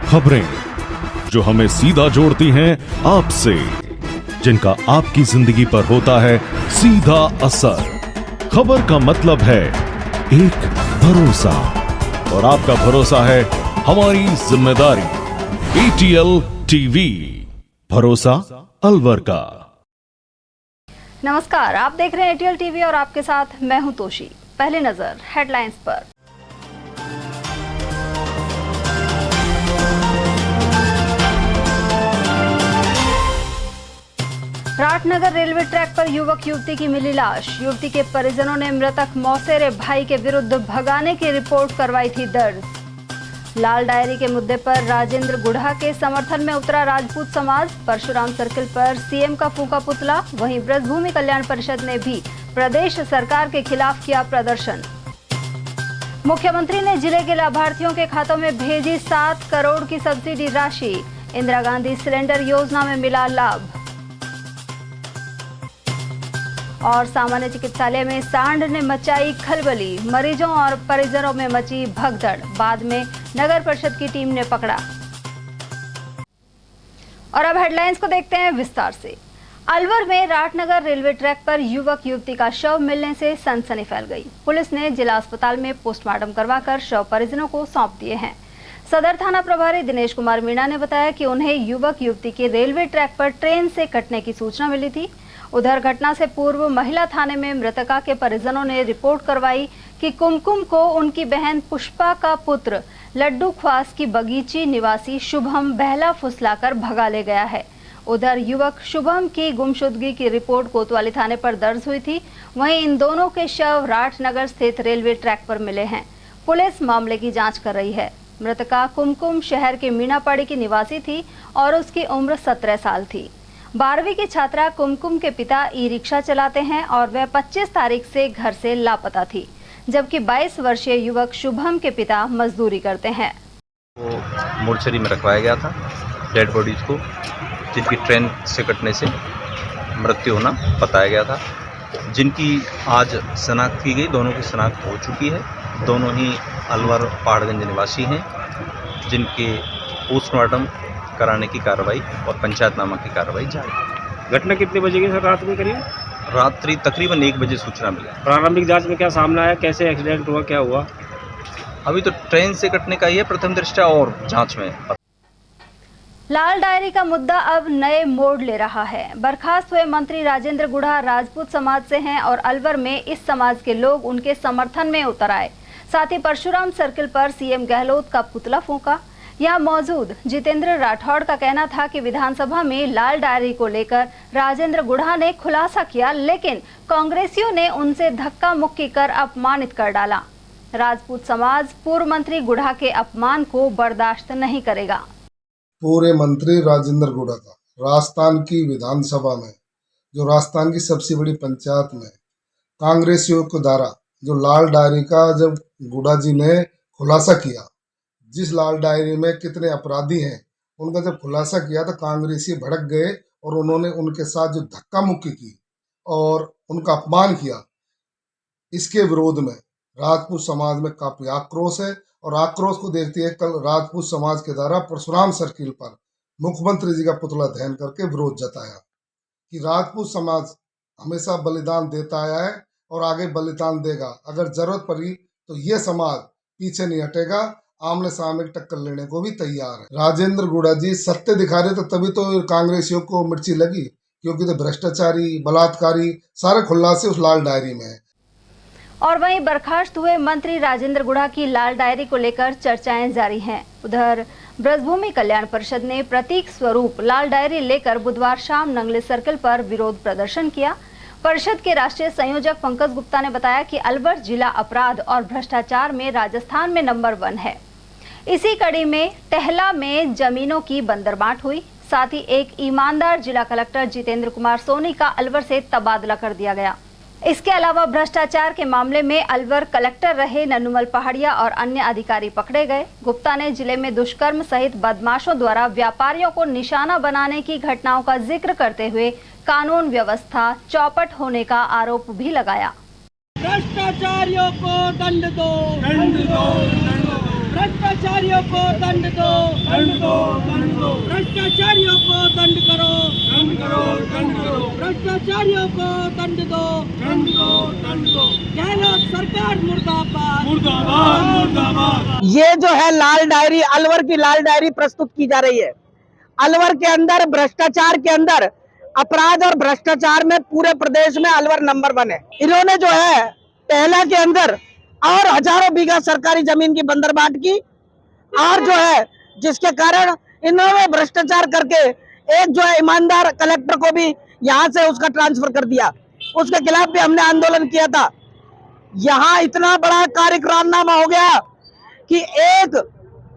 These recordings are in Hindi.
खबरें जो हमें सीधा जोड़ती हैं आपसे, जिनका आपकी जिंदगी पर होता है सीधा असर। खबर का मतलब है एक भरोसा, और आपका भरोसा है हमारी जिम्मेदारी। ATL टीवी, भरोसा अलवर का। नमस्कार, आप देख रहे हैं ATL टीवी और आपके साथ मैं हूं तोशी। पहली नजर हेडलाइंस पर। राठनगर रेलवे ट्रैक पर युवक युवती की मिली लाश। युवती के परिजनों ने मृतक मौसेरे भाई के विरुद्ध भगाने की रिपोर्ट करवाई थी दर्ज। लाल डायरी के मुद्दे पर राजेंद्र गुढ़ा के समर्थन में उतरा राजपूत समाज। परशुराम सर्किल पर सीएम का फूंका पुतला। वहीं ब्रजभूमि कल्याण परिषद ने भी प्रदेश सरकार के खिलाफ किया प्रदर्शन। मुख्यमंत्री ने जिले के लाभार्थियों के खातों में भेजी 7 करोड़ की सब्सिडी राशि। इंदिरा गांधी सिलेंडर योजना में मिला लाभ। और सामान्य चिकित्सालय में सांड ने मचाई खलबली। मरीजों और परिजनों में मची भगदड़। बाद में नगर परिषद की टीम ने पकड़ा। और अब हेडलाइंस को देखते हैं विस्तार से। अलवर में राठनगर रेलवे ट्रैक पर युवक युवती का शव मिलने से सनसनी फैल गई। पुलिस ने जिला अस्पताल में पोस्टमार्टम करवाकर शव परिजनों को सौंप दिए हैं। सदर थाना प्रभारी दिनेश कुमार मीणा ने बताया कि उन्हें युवक युवती के रेलवे ट्रैक पर ट्रेन से कटने की सूचना मिली थी। उधर घटना से पूर्व महिला थाने में मृतका के परिजनों ने रिपोर्ट करवाई कि कुमकुम को उनकी बहन पुष्पा का पुत्र लड्डू ख्वास की बगीची निवासी शुभम बहला फुसलाकर भगा ले गया है। उधर युवक शुभम की गुमशुदगी की रिपोर्ट कोतवाली थाने पर दर्ज हुई थी। वहीं इन दोनों के शव राठनगर स्थित रेलवे ट्रैक पर मिले हैं। पुलिस मामले की जांच कर रही है। मृतका कुमकुम शहर के मीनापाड़ी की निवासी थी और उसकी उम्र 17 साल थी। 12वीं की छात्रा कुमकुम के पिता ई रिक्शा चलाते हैं और वह 25 तारीख से घर से लापता थी, जबकि 22 वर्षीय युवक शुभम के पिता मजदूरी करते हैं। वो मोर्चरी में रखवाया गया था डेड बॉडीज को, जिनकी ट्रेन से कटने से मृत्यु होना बताया गया था, जिनकी आज शनाख्त की गई। दोनों की शनाख्त हो चुकी है। दोनों ही अलवर पहाड़गंज निवासी हैं, जिनके पोस्टमार्टम कराने की कार्रवाई और पंचायतनामा की कार्रवाई जारी है। घटना कितने बजे की सर? रात में करीब रात्रि तकरीबन 1 बजे सूचना मिली। प्रारंभिक जांच में क्या सामने आया? कैसे एक्सीडेंट हुआ, क्या हुआ? अभी तो ट्रेन से कटने का ही है प्रथम दृष्टया, और जांच में। लाल डायरी का मुद्दा अब नए मोड़ ले रहा है। बर्खास्त हुए मंत्री राजेंद्र गुढ़ा राजपूत समाज से हैं और अलवर में इस समाज के लोग उनके समर्थन में उतर आए। साथ ही परशुराम सर्किल पर सीएम गहलोत का पुतला फूंका। यहाँ मौजूद जितेंद्र राठौड़ का कहना था कि विधानसभा में लाल डायरी को लेकर राजेंद्र गुढ़ा ने खुलासा किया, लेकिन कांग्रेसियों ने उनसे धक्का मुक्की कर अपमानित कर डाला। राजपूत समाज पूर्व मंत्री गुढ़ा के अपमान को बर्दाश्त नहीं करेगा। पूरे मंत्री राजेंद्र गुढ़ा का राजस्थान की विधानसभा में, जो राजस्थान की सबसे बड़ी पंचायत में कांग्रेसियों के द्वारा जो लाल डायरी का जब गुढ़ा जी ने खुलासा किया, जिस लाल डायरी में कितने अपराधी हैं, उनका जब खुलासा किया तो कांग्रेसी भड़क गए और उन्होंने उनके साथ जो धक्का मुक्की की और उनका अपमान किया, इसके विरोध में राजपूत समाज में काफी आक्रोश है। और आक्रोश को देखते हुए कल राजपूत समाज के द्वारा परशुराम सर्किल पर मुख्यमंत्री जी का पुतला दहन करके विरोध जताया कि राजपूत समाज हमेशा बलिदान देता आया है और आगे बलिदान देगा। अगर जरूरत पड़ी तो ये समाज पीछे नहीं हटेगा, आमने सामने टक्कर लेने को भी तैयार है। राजेंद्र गुढ़ा जी सत्य दिखा रहे, तो तभी तो कांग्रेसियों को मिर्ची लगी, क्योंकि तो भ्रष्टाचारी, बलात्कारी सारे खुलासे उस लाल डायरी में है। और वहीं बर्खास्त हुए मंत्री राजेंद्र गुढ़ा की लाल डायरी को लेकर चर्चाएं जारी हैं। उधर ब्रजभूमि कल्याण परिषद ने प्रतीक स्वरूप लाल डायरी लेकर बुधवार शाम नंगले सर्किल पर विरोध प्रदर्शन किया। परिषद के राष्ट्रीय संयोजक पंकज गुप्ता ने बताया कि अलवर जिला अपराध और भ्रष्टाचार में राजस्थान में नंबर 1 है। इसी कड़ी में टहला में जमीनों की बंदरबांट हुई। साथ ही एक ईमानदार जिला कलेक्टर जितेंद्र कुमार सोनी का अलवर से तबादला कर दिया गया। इसके अलावा भ्रष्टाचार के मामले में अलवर कलेक्टर रहे नन्नूमल पहाड़िया और अन्य अधिकारी पकड़े गए। गुप्ता ने जिले में दुष्कर्म सहित बदमाशों द्वारा व्यापारियों को निशाना बनाने की घटनाओं का जिक्र करते हुए कानून व्यवस्था चौपट होने का आरोप भी लगाया। भ्रष्टाचारियों को दंड दो, दंड दो, दंड दो। भ्रष्टाचारियों को दंड दो, दंड दो, दंड दो। भ्रष्टाचारियों को दंड करो, दंड करो, दंड करो। भ्रष्टाचारियों को दंड दो, दंड दो, दंड दो। गहलोत सरकार मुर्दाबाद, मुर्दाबाद, मुर्दाबाद। ये जो है लाल डायरी, अलवर की लाल डायरी प्रस्तुत की जा रही है। अलवर के अंदर भ्रष्टाचार के अंदर, अपराध और भ्रष्टाचार में पूरे प्रदेश में अलवर नंबर 1 है। इन्होंने जो है टहला के अंदर और हजारों बीघा सरकारी जमीन की बंदरबाट की, और जो है जिसके कारण इन्होंने भ्रष्टाचार करके एक जो है ईमानदार कलेक्टर को भी यहाँ से उसका ट्रांसफर कर दिया। उसके खिलाफ भी हमने आंदोलन किया था। यहाँ इतना बड़ा कार्यक्रमनामा हो गया कि एक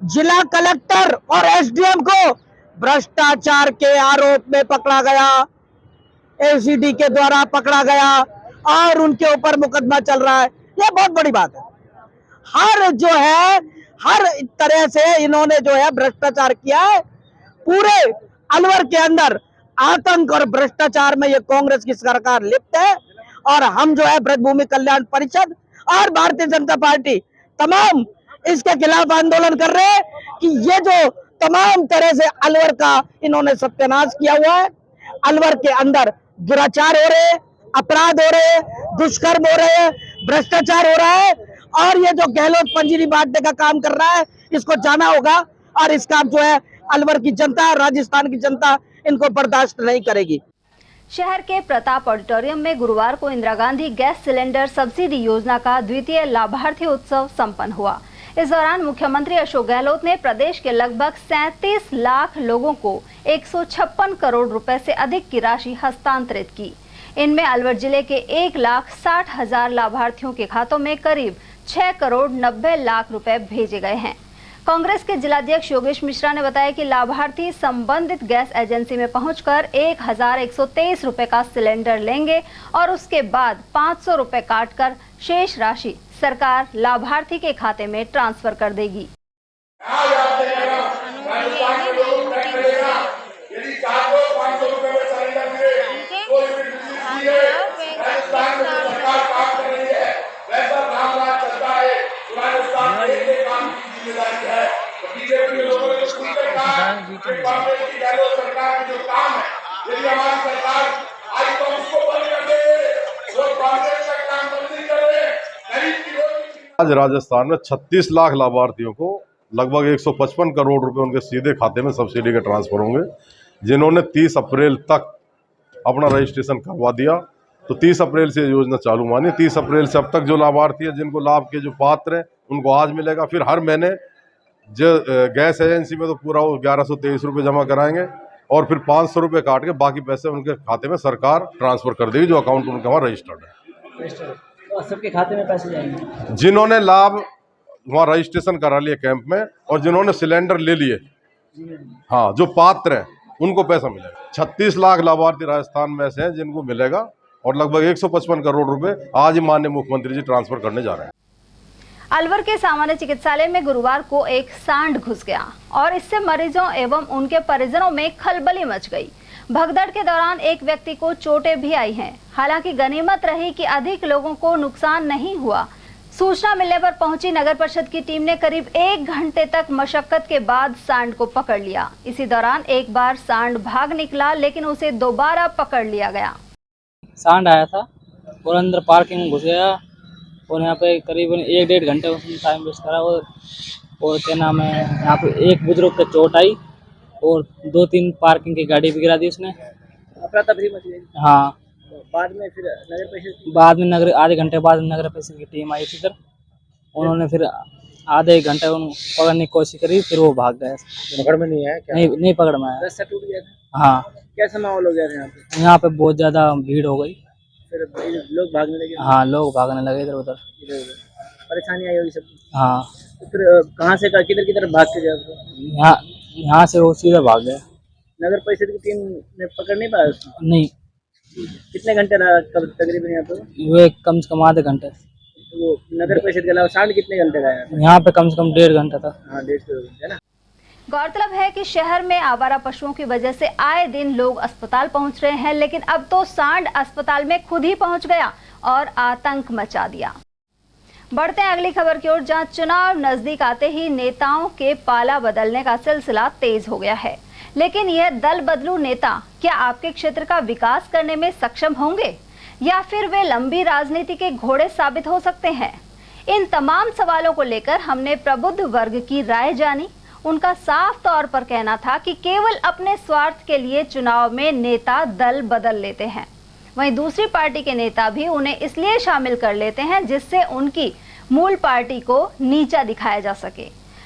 जिला कलेक्टर और एसडीएम को भ्रष्टाचार के आरोप में पकड़ा गया, एसीडी के द्वारा पकड़ा गया और उनके ऊपर मुकदमा चल रहा है। ये बहुत बड़ी बात है। हर तरह से इन्होंने जो है भ्रष्टाचार किया है। पूरे अलवर के अंदर आतंक और भ्रष्टाचार में ये कांग्रेस की सरकार लिप्त है, और हम जो है ब्रजभूमि कल्याण परिषद और भारतीय जनता पार्टी तमाम इसके खिलाफ आंदोलन कर रहे हैं कि ये जो तमाम तरह से अलवर का इन्होंने सत्यानाश किया हुआ है। अलवर के अंदर दुराचार हो रहे हैं, अपराध हो रहे हैं, दुष्कर्म हो रहे हैं, भ्रष्टाचार हो रहा है, और ये जो गहलोत पंजीरी बांटने का काम कर रहा है, इसको जाना होगा। और इसका जो है अलवर की जनता, राजस्थान की जनता इनको बर्दाश्त नहीं करेगी। शहर के प्रताप ऑडिटोरियम में गुरुवार को Indira Gandhi gas cylinder subsidy योजना का द्वितीय लाभार्थी उत्सव संपन्न हुआ। इस दौरान मुख्यमंत्री अशोक गहलोत ने प्रदेश के लगभग 37 लाख लोगों को 156 करोड़ रुपए से अधिक की राशि हस्तांतरित की। इनमें अलवर जिले के 1,60,000 लाभार्थियों के खातों में करीब 6 करोड़ 90 लाख रुपए भेजे गए हैं। कांग्रेस के जिलाध्यक्ष योगेश मिश्रा ने बताया कि लाभार्थी संबंधित गैस एजेंसी में पहुंचकर 1,123 रुपए का सिलेंडर लेंगे और उसके बाद 500 रुपए काटकर शेष राशि सरकार लाभार्थी के खाते में ट्रांसफर कर देगी। आज राजस्थान में 36 लाख लाभार्थियों को लगभग 155 करोड़ रुपए उनके सीधे खाते में सब्सिडी के ट्रांसफर होंगे, जिन्होंने 30 अप्रैल तक अपना रजिस्ट्रेशन करवा दिया। तो 30 अप्रैल से योजना चालू मानी। 30 अप्रैल से अब तक जो लाभार्थी है, जिनको लाभ के जो पात्र हैं, उनको आज मिलेगा। फिर हर महीने जो गैस एजेंसी में तो पूरा वो 1123 रुपये जमा कराएंगे और फिर 500 रुपये काट के बाकी पैसे उनके खाते में सरकार ट्रांसफर कर देगी, जो अकाउंट उनका वहाँ रजिस्टर्ड है। तो सबके खाते में पैसे जाएंगे जिन्होंने लाभ वहाँ रजिस्ट्रेशन करा लिया कैंप में, और जिन्होंने सिलेंडर ले लिए, हाँ, जो पात्र हैं उनको पैसा मिलेगा। 36 लाख लाभार्थी राजस्थान में से हैं जिनको मिलेगा, और लगभग 155 करोड़ रुपए आज ही माननीय मुख्यमंत्री जी ट्रांसफर करने जा रहे हैं। अलवर के सामान्य चिकित्सालय में गुरुवार को एक सांड घुस गया और इससे मरीजों एवं उनके परिजनों में खलबली मच गई। भगदड़ के दौरान एक व्यक्ति को चोटें भी आई हैं। हालांकि गनीमत रही कि अधिक लोगों को नुकसान नहीं हुआ। सूचना मिलने पर पहुंची नगर परिषद की टीम ने करीब 1 घंटे तक मशक्कत के बाद सांड को पकड़ लिया। इसी दौरान एक बार सांड भाग निकला, लेकिन उसे दोबारा पकड़ लिया गया। सांड आया था और अंदर पार्किंग में घुस गया, और यहाँ पे करीबन 1-1.5 घंटे उसने टाइम वेस्ट करा। और क्या नाम है, यहाँ पे एक बुजुर्ग को चोट आई और 2-3 पार्किंग की गाड़ी भी गिरा दी उसने। अफरा-तफरी मच गई। हाँ, बाद में फिर नगर परिषद, बाद में नगर आधे घंटे बाद नगर परिषद की टीम आई थी इधर। उन्होंने फिर आधे 1 घंटे पकड़ने की कोशिश करी, फिर वो भाग गया। पकड़ में नहीं आया क्या? नहीं पकड़ में आया। रास्ता टूट गया था। हाँ, कैसा माहौल हो गया था यहाँ पे बहुत ज्यादा भीड़ हो गई। फिर लोग भागने लगे। हाँ, लोग भागने लगे इधर उधर। परेशानी आई होगी सब। हाँ, तो फिर कहाँ से किधर भाग के गया? यहाँ से वो सीधा भाग गया। नगर परिषद की टीम ने पकड़ नहीं पाया उसको? नहीं। कितने घंटे रहा तकरीबन यहाँ पे? वे कम से कम आधे घंटे। वो नगर परिषद के अलावा सांड कितने घंटे का है? यहाँ पे कम से कम 1.5 घंटा था। हाँ, 1.5 घंटे ना। गौरतलब है कि शहर में आवारा पशुओं की वजह से आए दिन लोग अस्पताल पहुंच रहे हैं, लेकिन अब तो सांड अस्पताल में खुद ही पहुंच गया और आतंक मचा दिया। बढ़ते हैं अगली खबर की ओर, जहां चुनाव नजदीक आते ही नेताओं के पाला बदलने का सिलसिला तेज हो गया है। लेकिन यह दल बदलू नेता क्या आपके क्षेत्र का विकास करने में सक्षम होंगे या फिर वे लंबी राजनीति के घोड़े साबित हो सकते हैं? इन तमाम सवालों को लेकर हमने प्रबुद्ध वर्ग की राय जानी। उनका साफ तौर पर कहना था कि केवल अपने स्वार्थ के लिए चुनाव में नेता दल बदल लेते हैं। वहीं दूसरी पार्टी के नेता भी उन्हें इसलिए शामिल कर लेते हैं जिससे उनकी मूल पार्टी को नीचा दिखाया जा सके।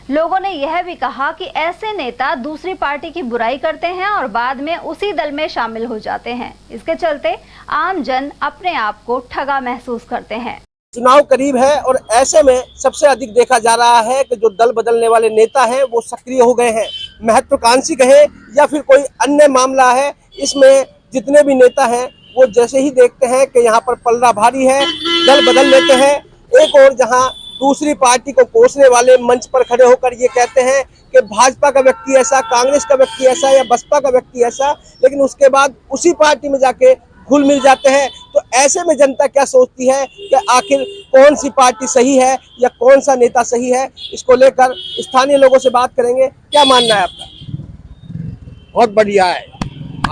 लोगों ने यह भी कहा कि ऐसे नेता दूसरी पार्टी की बुराई करते हैं और बाद में उसी दल में शामिल हो जाते हैं। इसके चलते आम जन अपने आप को ठगा महसूस करते हैं। चुनाव करीब है और ऐसे में सबसे अधिक देखा जा रहा है कि जो दल बदलने वाले नेता हैं वो सक्रिय हो गए हैं। महत्वाकांक्षी कहे या फिर कोई अन्य मामला है, इसमें जितने भी नेता हैं वो जैसे ही देखते हैं कि यहाँ पर पलड़ा भारी है, दल बदल लेते हैं। एक और जहाँ दूसरी पार्टी को कोसने वाले मंच पर खड़े होकर ये कहते हैं कि भाजपा का व्यक्ति ऐसा, कांग्रेस का व्यक्ति ऐसा या बसपा का व्यक्ति ऐसा, लेकिन उसके बाद उसी पार्टी में जाके घुल मिल जाते हैं। तो ऐसे में जनता क्या सोचती है कि आखिर कौन सी पार्टी सही है या कौन सा नेता सही है, इसको लेकर स्थानीय लोगों से बात करेंगे। क्या मानना है आपका? बहुत बढ़िया है,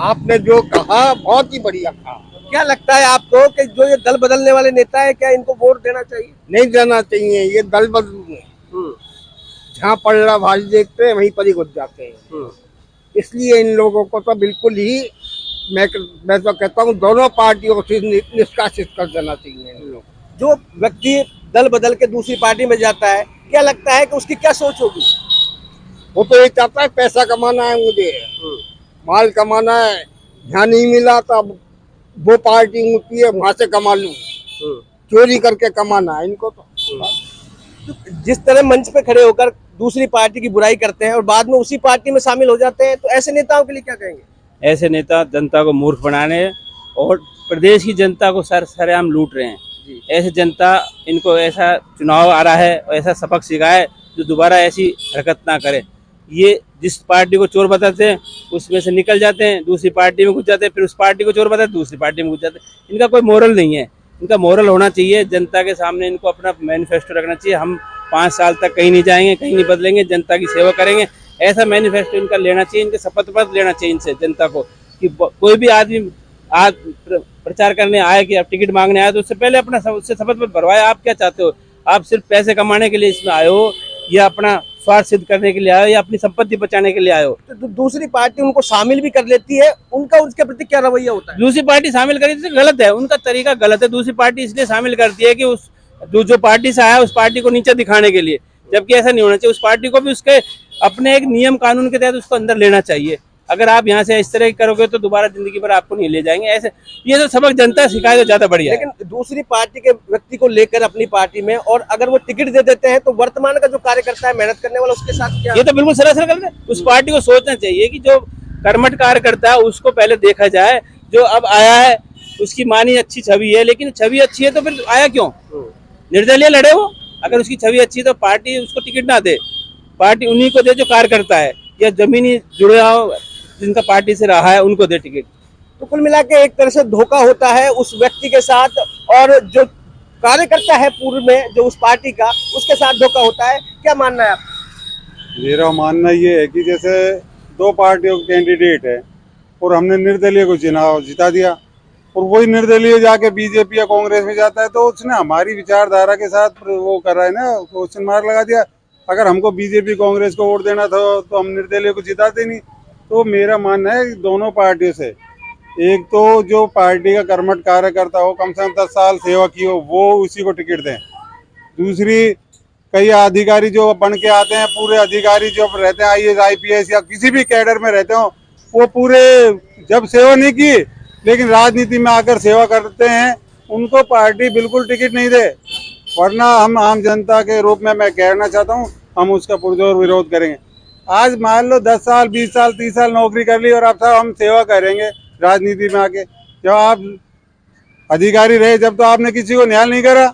आपने जो कहा बहुत ही बढ़िया कहा। क्या लगता है आपको कि जो ये दल बदलने वाले नेता है, क्या इनको वोट देना चाहिए? नहीं देना चाहिए, ये दल बदल जहाँ पलड़ा भारी देखते हैं वहीं पर ही घुस जाते हैं। इसलिए इन लोगों को तो बिल्कुल ही मैं तो कहता हूँ दोनों पार्टियों को निष्कासित कर देना चाहिए इन लोग। जो व्यक्ति दल बदल के दूसरी पार्टी में जाता है, क्या लगता है कि उसकी क्या सोच होगी? वो तो ये चाहता है पैसा कमाना है, मुझे माल कमाना है, यहाँ नहीं मिला तो अब वो पार्टी होती है वहां से कमा लूं, चोरी करके कमाना है इनको तो। जिस तरह मंच पे खड़े होकर दूसरी पार्टी की बुराई करते हैं और बाद में उसी पार्टी में शामिल हो जाते हैं, तो ऐसे नेताओं के लिए क्या कहेंगे? ऐसे नेता जनता को मूर्ख बनाने और प्रदेश की जनता को सरेआम लूट रहे हैं। ऐसे जनता इनको ऐसा चुनाव आ रहा है और ऐसा सबक सिखाए जो दोबारा ऐसी हरकत ना करे। ये जिस पार्टी को चोर बताते हैं उसमें से निकल जाते हैं, दूसरी पार्टी में घुस जाते हैं, फिर उस पार्टी को चोर बताते हैं, दूसरी पार्टी में घुस जाते हैं। इनका कोई मोरल नहीं है। इनका मोरल होना चाहिए, जनता के सामने इनको अपना मैनिफेस्टो रखना चाहिए। हम 5 साल तक कहीं नहीं जाएंगे, कहीं नहीं बदलेंगे, जनता की सेवा करेंगे, ऐसा मैनिफेस्टो इनका लेना चाहिए। इनके शपथ पत्र लेना चाहिए इनसे जनता को कि कोई भी आदमी आज प्रचार करने आए कि आप टिकट मांगने आए तो उससे पहले अपना उससे शपथ पत्र भरवाए। आप क्या चाहते हो? आप सिर्फ पैसे कमाने के लिए इसमें आए हो या अपना स्वार्थ सिद्ध करने के लिए आए हो या अपनी संपत्ति बचाने के लिए आए हो? तो दूसरी पार्टी उनको शामिल भी कर लेती है, उनका उसके प्रति क्या रवैया होता है? दूसरी पार्टी शामिल करी तो गलत है, उनका तरीका गलत है। दूसरी पार्टी इसलिए शामिल करती है कि उस जो पार्टी से आया उस पार्टी को नीचे दिखाने के लिए, जबकि ऐसा नहीं होना चाहिए। उस पार्टी को भी उसके अपने एक नियम कानून के तहत उसको अंदर लेना चाहिए। अगर आप यहाँ से इस तरह करोगे तो दोबारा जिंदगी भर आपको नहीं ले जाएंगे। ऐसे ये तो सबक जनता सिखाए तो ज्यादा बढ़िया है। लेकिन दूसरी पार्टी के व्यक्ति को लेकर अपनी पार्टी में, और अगर वो टिकट दे देते हैं तो वर्तमान का जो कार्यकर्ता है, मेहनत करने वाला, उसके साथ क्या? ये तो बिल्कुल सरासर गलत है। उस पार्टी को सोचना चाहिए कि जो कर्मठ कार्यकर्ता है उसको पहले देखा जाए। जो अब आया है उसकी मानी अच्छी छवि है, लेकिन छवि अच्छी है तो फिर आया क्यों? निर्दलीय लड़े वो। अगर उसकी छवि अच्छी है तो पार्टी उसको टिकट ना दे, पार्टी उन्हीं को दे जो कार्यकर्ता है या जमीनी जुड़े हो जिनका पार्टी से रहा है, उनको दे टिकट। तो कुल मिला के एक तरह से धोखा होता है उस व्यक्ति के साथ, और जो कार्यकर्ता है पूर्व में जो उस पार्टी का, उसके साथ धोखा होता है। क्या मानना है आपका? मेरा मानना ये है कि जैसे 2 पार्टियों के कैंडिडेट है और हमने निर्दलीय को चुनाव जिता दिया और वही निर्दलीय जाके बीजेपी या कांग्रेस में जाता है, तो उसने हमारी विचारधारा के साथ वो कर रहा है ना, क्वेश्चन मार्क लगा दिया। अगर हमको बीजेपी कांग्रेस को वोट देना था तो हम निर्दलीय को जिताते नहीं। तो मेरा मानना है दोनों पार्टियों से, एक तो जो पार्टी का कर्मठ कार्यकर्ता हो, कम से कम 10 साल सेवा की हो, वो उसी को टिकट दें। दूसरी, कई अधिकारी जो बन के आते हैं, पूरे अधिकारी जो रहते हैं IAS IPS या किसी भी कैडर में रहते हो, वो पूरे जब सेवा नहीं की लेकिन राजनीति में आकर सेवा करते हैं, उनको पार्टी बिल्कुल टिकट नहीं दे। वरना हम आम जनता के रूप में मैं कहना चाहता हूँ, हम उसका पुरजोर विरोध करेंगे। आज मान लो 10 साल 20 साल 30 साल नौकरी कर ली और अब साहब हम सेवा करेंगे राजनीति में आके। जब आप अधिकारी रहे जब तो आपने किसी को न्याय नहीं करा,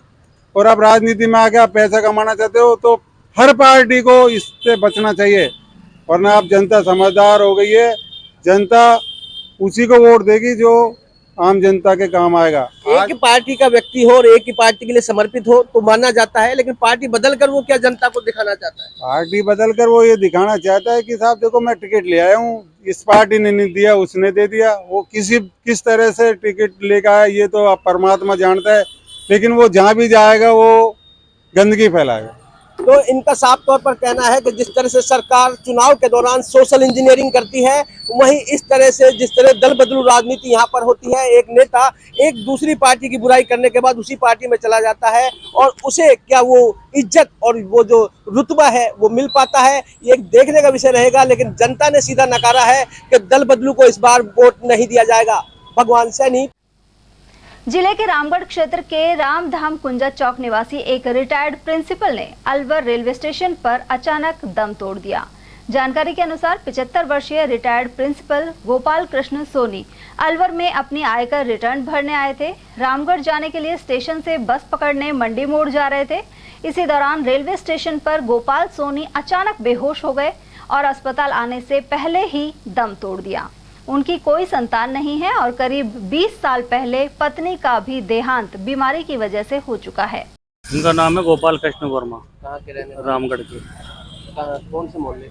और आप राजनीति में आके आप पैसा कमाना चाहते हो, तो हर पार्टी को इससे बचना चाहिए। वरना आप जनता समझदार हो गई है, जनता उसी को वोट देगी जो आम जनता के काम आएगा। एक ही पार्टी का व्यक्ति हो और एक ही पार्टी के लिए समर्पित हो तो माना जाता है, लेकिन पार्टी बदलकर वो क्या जनता को दिखाना चाहता है? पार्टी बदलकर वो ये दिखाना चाहता है कि साहब देखो मैं टिकट ले आया हूँ, इस पार्टी ने नहीं दिया उसने दे दिया। वो किस तरह से टिकट लेकर आया ये तो आप परमात्मा जानता है, लेकिन वो जहाँ भी जाएगा वो गंदगी फैलाएगा। तो इनका साफ तौर पर कहना है कि जिस तरह से सरकार चुनाव के दौरान सोशल इंजीनियरिंग करती है, वहीं इस तरह से जिस तरह दल बदलू राजनीति यहाँ पर होती है, एक नेता एक दूसरी पार्टी की बुराई करने के बाद उसी पार्टी में चला जाता है और उसे क्या वो इज्जत और वो जो रुतबा है वो मिल पाता है, ये एक देखने का विषय रहेगा। लेकिन जनता ने सीधा नकारा है कि दल बदलू को इस बार वोट नहीं दिया जाएगा। भगवान सैनी। जिले के रामगढ़ क्षेत्र के रामधाम कुंजा चौक निवासी एक रिटायर्ड प्रिंसिपल ने अलवर रेलवे स्टेशन पर अचानक दम तोड़ दिया। जानकारी के अनुसार 75 वर्षीय रिटायर्ड प्रिंसिपल गोपाल कृष्ण सोनी अलवर में अपनी आयकर रिटर्न भरने आए थे। रामगढ़ जाने के लिए स्टेशन से बस पकड़ने मंडी मोड़ जा रहे थे। इसी दौरान रेलवे स्टेशन पर गोपाल सोनी अचानक बेहोश हो गए और अस्पताल आने से पहले ही दम तोड़ दिया। उनकी कोई संतान नहीं है और करीब 20 साल पहले पत्नी का भी देहांत बीमारी की वजह से हो चुका है। उनका नाम है गोपाल कृष्ण वर्मा। कहाँ के रहने? रामगढ़ के। कौन से मोहल्ले?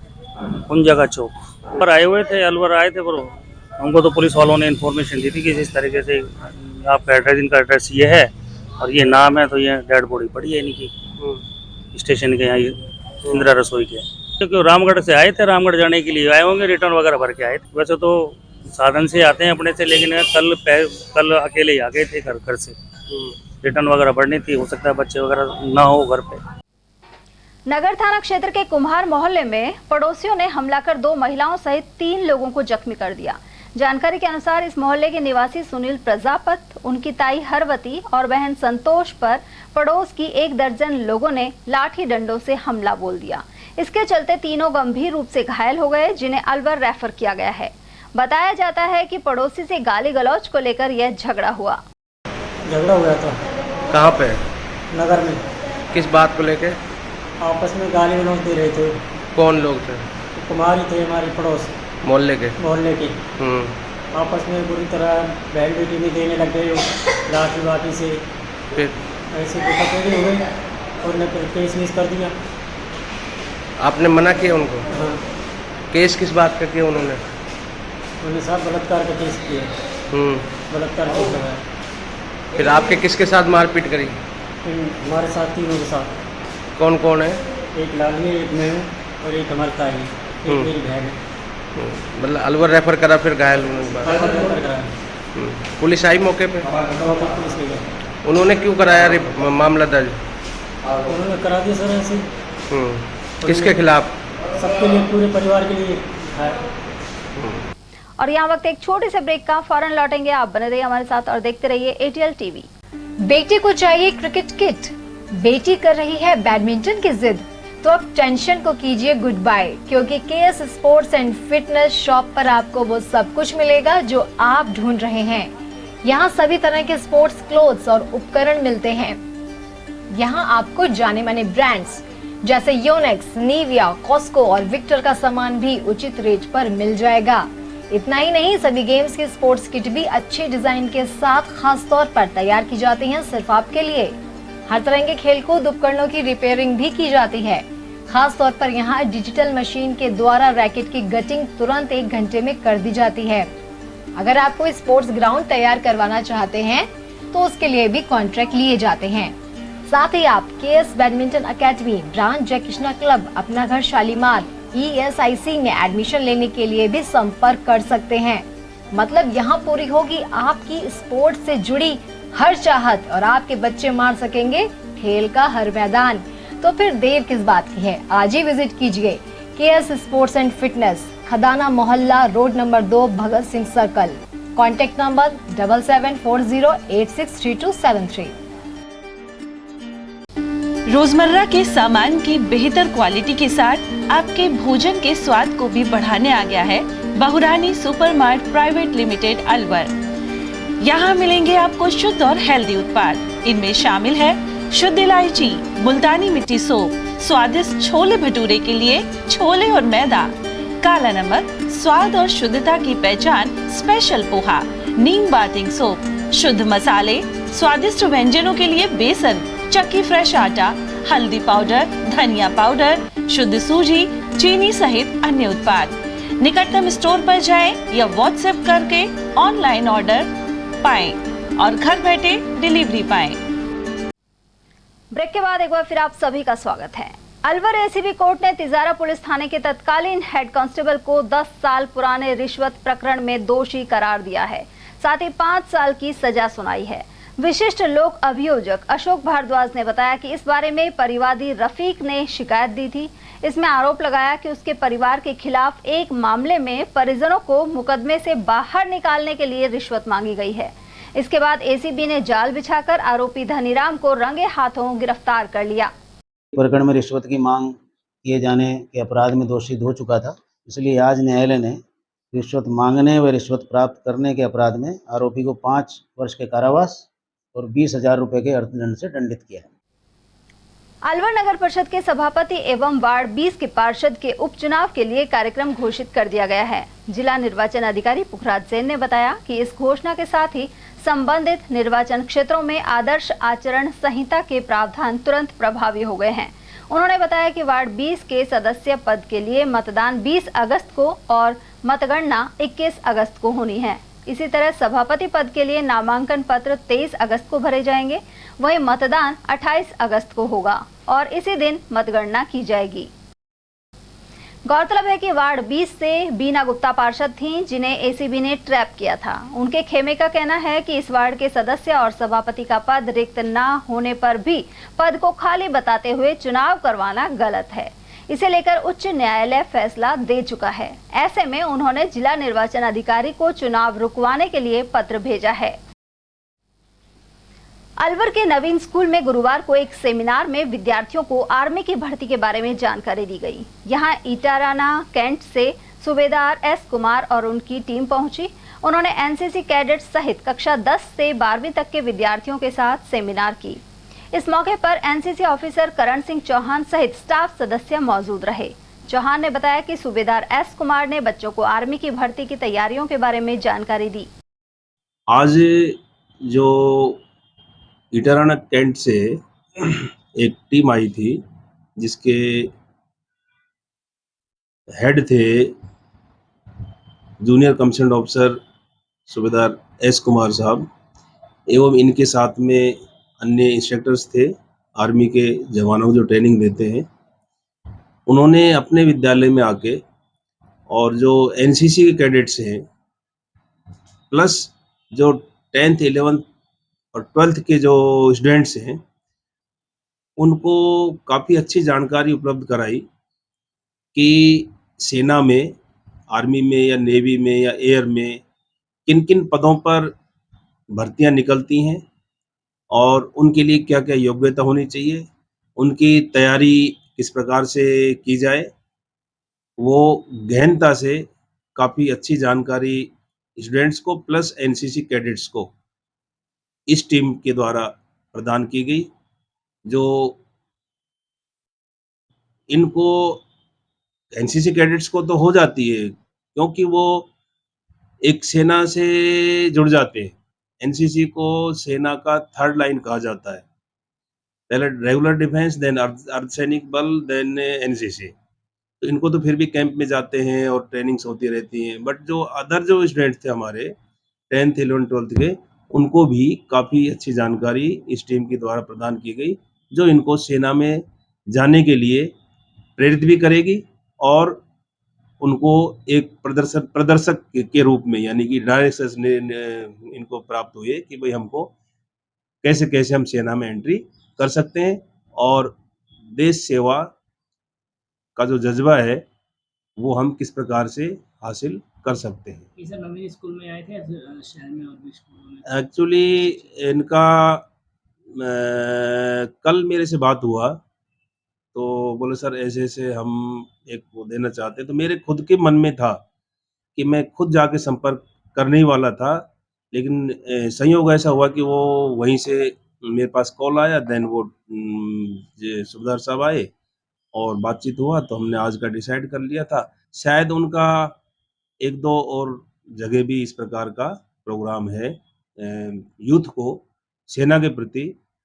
कुंजा का चौक पर आए हुए थे, अलवर आए थे, पर हमको तो पुलिस वालों ने इन्फॉर्मेशन दी थी कि इस तरीके से आपका एड्रेस, इनका एड्रेस ये है और ये नाम है, तो ये डेड बॉडी पड़ी है इनकी स्टेशन के यहाँ इंदिरा रसोई के। क्योंकि रामगढ़ से आए थे, रामगढ़ जाने के लिए आए होंगे, रिटर्न वगैरह भर के आए थे। वैसे तो साधन से आते हैं अपने से, लेकिन कल अकेले ही आ गए थे घर से। रिटर्न वगैरह भरनी थी, हो सकता है बच्चे वगैरह ना हो घर पे। नगर थाना क्षेत्र के कुम्हार मोहल्ले में पड़ोसियों ने हमला कर 2 महिलाओं सहित 3 लोगों को जख्मी कर दिया। जानकारी के अनुसार इस मोहल्ले के निवासी सुनील प्रजापत, उनकी ताई हरवती और बहन संतोष पर पड़ोस की 1 दर्जन लोगों ने लाठी डंडों से हमला बोल दिया। इसके चलते तीनों गंभीर रूप से घायल हो गए, जिन्हें अलवर रेफर किया गया है। बताया जाता है कि पड़ोसी से गाली गलौज को लेकर यह झगड़ा हुआ था। कहाँ पे? नगर में। किस बात को लेके? आपस में गाली गलौज दे रहे थे। कौन लोग थे? कुमारी थे, हमारे पड़ोस मोहल्ले के। आपस में बुरी तरह बहन बेटी भी देने लग गए लाठी वाठी से। फिर ऐसे पकड़े हुए और ने केस मिस कर दिया। आपने मना किया उनको? हाँ। केस किस बात का किया उन्होंने? उन्होंने साथ बलात्कार का केस किया। बलात्कार केस लगाया। फिर आपके किसके साथ मारपीट करी? हमारे साथ तीनों के साथ। कौन कौन है? एक लाली है, एक मैं हूँ और एक हमारी ताई है, एक मेरी बहन है। मतलब अलवर रेफर करा, फिर घायल पुलिस आई मौके पे? पुलिस ले गई। उन्होंने क्यों कराया मामला दर्ज? उन्होंने करा दिया सर ऐसे। किसके खिलाफ? सबके लिए, पूरे परिवार के लिए है। और यहाँ वक्त एक छोटे से ब्रेक का, फौरन लौटेंगे। आप बने रहिए हमारे साथ और देखते रहिए ATL TV। बेटे को चाहिए क्रिकेट किट, बेटी कर रही है बैडमिंटन की जिद, तो अब टेंशन को कीजिए गुड बाय, क्योंकि KS sports and fitness shop पर आपको वो सब कुछ मिलेगा जो आप ढूंढ रहे हैं। यहाँ सभी तरह के स्पोर्ट्स क्लोथ्स और उपकरण मिलते हैं। यहाँ आपको जाने माने ब्रांड्स जैसे योनेक्स, निविया, कॉस्को और विक्टर का सामान भी उचित रेट पर मिल जाएगा। इतना ही नहीं, सभी गेम्स की स्पोर्ट्स किट भी अच्छे डिजाइन के साथ खास तौर पर तैयार की जाती हैं सिर्फ आपके लिए। हर तरह के खेलकूद उपकरणों की रिपेयरिंग भी की जाती है। खास तौर पर यहाँ डिजिटल मशीन के द्वारा रैकेट की गटिंग तुरंत 1 घंटे में कर दी जाती है। अगर आप कोई स्पोर्ट्स ग्राउंड तैयार करवाना चाहते हैं तो उसके लिए भी कॉन्ट्रैक्ट लिए जाते हैं। साथ ही आप KS बैडमिंटन अकेडमी, ब्रांच जय कृष्णा क्लब, अपना घर शालीमार, ESIC में एडमिशन लेने के लिए भी संपर्क कर सकते हैं। मतलब यहाँ पूरी होगी आपकी स्पोर्ट्स से जुड़ी हर चाहत और आपके बच्चे मार सकेंगे खेल का हर मैदान। तो फिर देर किस बात की है, आज ही विजिट कीजिए KS sports and fitness, Khadana मोहल्ला, road number 2, Bhagat Singh circle. Contact number 7740863273। रोजमर्रा के सामान की बेहतर क्वालिटी के साथ आपके भोजन के स्वाद को भी बढ़ाने आ गया है बहुरानी सुपरमार्ट प्राइवेट लिमिटेड अलवर। यहाँ मिलेंगे आपको शुद्ध और हेल्दी उत्पाद। इनमें शामिल है शुद्ध इलायची, मुल्तानी मिट्टी सोप, स्वादिष्ट छोले भटूरे के लिए छोले और मैदा, काला नमक, स्वाद और शुद्धता की पहचान स्पेशल पोहा, नीम बाथिंग सोप, शुद्ध मसाले, स्वादिष्ट व्यंजनों के लिए बेसन, चक्की फ्रेश आटा, हल्दी पाउडर, धनिया पाउडर, शुद्ध सूजी, चीनी सहित अन्य उत्पाद। निकटतम स्टोर पर जाएं या व्हाट्सएप करके ऑनलाइन ऑर्डर पाएं और घर बैठे डिलीवरी पाएं। ब्रेक के बाद एक बार फिर आप सभी का स्वागत है। अलवर एसीबी कोर्ट ने तिजारा पुलिस थाने के तत्कालीन हेड कांस्टेबल को 10 साल पुराने रिश्वत प्रकरण में दोषी करार दिया है, साथ ही 5 साल की सजा सुनाई है। विशिष्ट लोक अभियोजक अशोक भारद्वाज ने बताया कि इस बारे में परिवादी रफीक ने शिकायत दी थी। इसमें आरोप लगाया कि उसके परिवार के खिलाफ एक मामले में परिजनों को मुकदमे से बाहर निकालने के लिए रिश्वत मांगी गई है। इसके बाद एसीबी ने जाल बिछाकर आरोपी धनीराम को रंगे हाथों गिरफ्तार कर लिया। प्रकरण में रिश्वत की मांग किए जाने के अपराध में दोषी हो चुका था, इसलिए आज न्यायालय ने रिश्वत मांगने व रिश्वत प्राप्त करने के अपराध में आरोपी को 5 वर्ष के कारावास और 20,000 रुपए के अर्थदंड से दंडित किया है। अलवर नगर परिषद के सभापति एवं वार्ड 20 के पार्षद के उपचुनाव के लिए कार्यक्रम घोषित कर दिया गया है। जिला निर्वाचन अधिकारी पुखराज जैन ने बताया कि इस घोषणा के साथ ही संबंधित निर्वाचन क्षेत्रों में आदर्श आचरण संहिता के प्रावधान तुरंत प्रभावी हो गए हैं। उन्होंने बताया कि वार्ड 20 के सदस्य पद के लिए मतदान 20 अगस्त को और मतगणना 21 अगस्त को होनी है। इसी तरह सभापति पद के लिए नामांकन पत्र 23 अगस्त को भरे जाएंगे, वहीं मतदान 28 अगस्त को होगा और इसी दिन मतगणना की जाएगी। गौरतलब है कि वार्ड 20 से बीना गुप्ता पार्षद थीं, जिन्हें एसीबी ने ट्रैप किया था। उनके खेमे का कहना है कि इस वार्ड के सदस्य और सभापति का पद रिक्त न होने पर भी पद को खाली बताते हुए चुनाव करवाना गलत है। इसे लेकर उच्च न्यायालय फैसला दे चुका है। ऐसे में उन्होंने जिला निर्वाचन अधिकारी को चुनाव रुकवाने के लिए पत्र भेजा है। अलवर के नवीन स्कूल में गुरुवार को एक सेमिनार में विद्यार्थियों को आर्मी की भर्ती के बारे में जानकारी दी गई। यहां इटाराना कैंट से सूबेदार एस कुमार और उनकी टीम पहुंची। उन्होंने एनसीसी कैडेट सहित कक्षा 10 से 12वीं तक के विद्यार्थियों के साथ सेमिनार की। इस मौके पर एनसीसी ऑफिसर करण सिंह चौहान सहित स्टाफ सदस्य मौजूद रहे। चौहान ने बताया कि सूबेदार एस कुमार ने बच्चों को आर्मी की भर्ती की तैयारियों के बारे में जानकारी दी। आज जो इटाराना कैंट से एक टीम आई थी, जिसके हेड थे जूनियर कमीशंड ऑफिसर सूबेदार एस कुमार साहब, एवं इनके साथ में अन्य इंस्ट्रक्टर्स थे आर्मी के जवानों को जो ट्रेनिंग देते हैं। उन्होंने अपने विद्यालय में आके और जो एनसीसी के कैडेट्स हैं प्लस जो 10th 11th और 12th के जो स्टूडेंट्स हैं, उनको काफ़ी अच्छी जानकारी उपलब्ध कराई कि सेना में, आर्मी में या नेवी में या एयर में किन किन पदों पर भर्तियां निकलती हैं और उनके लिए क्या क्या योग्यता होनी चाहिए, उनकी तैयारी किस प्रकार से की जाए। वो गहनता से काफ़ी अच्छी जानकारी स्टूडेंट्स को प्लस एनसीसी कैडेट्स को इस टीम के द्वारा प्रदान की गई। जो इनको एनसीसी कैडेट्स को तो हो जाती है, क्योंकि वो एक सेना से जुड़ जाते हैं। एनसीसी को सेना का 3rd लाइन कहा जाता है। पहले रेगुलर डिफेंस, देन अर्धसैनिक बल, देन एनसीसी। तो इनको तो फिर भी कैंप में जाते हैं और ट्रेनिंग्स होती रहती हैं। बट जो अदर जो स्टूडेंट्स थे हमारे 10th 11th 12th के, उनको भी काफ़ी अच्छी जानकारी इस टीम के द्वारा प्रदान की गई, जो इनको सेना में जाने के लिए प्रेरित भी करेगी और उनको एक प्रदर्शक के रूप में, यानी कि डायरेक्शन इनको प्राप्त हुए कि भाई हमको कैसे कैसे हम सेना में एंट्री कर सकते हैं और देश सेवा का जो जज्बा है वो हम किस प्रकार से हासिल कर सकते हैं। सर नवीन स्कूल में आए थे शहर में और भी स्कूलों में? एक्चुअली इनका कल मेरे से बात हुआ, तो बोले सर ऐसे ऐसे हम एक वो देना चाहते हैं। तो मेरे खुद के मन में था कि मैं खुद जाके संपर्क करने ही वाला था, लेकिन संयोग ऐसा हुआ कि वो वहीं से मेरे पास कॉल आया। देन वो सूबेदार साहब आए और बातचीत हुआ, तो हमने आज का डिसाइड कर लिया था। शायद उनका 1-2 और जगह भी इस प्रकार का प्रोग्राम है यूथ को सेना के प्रति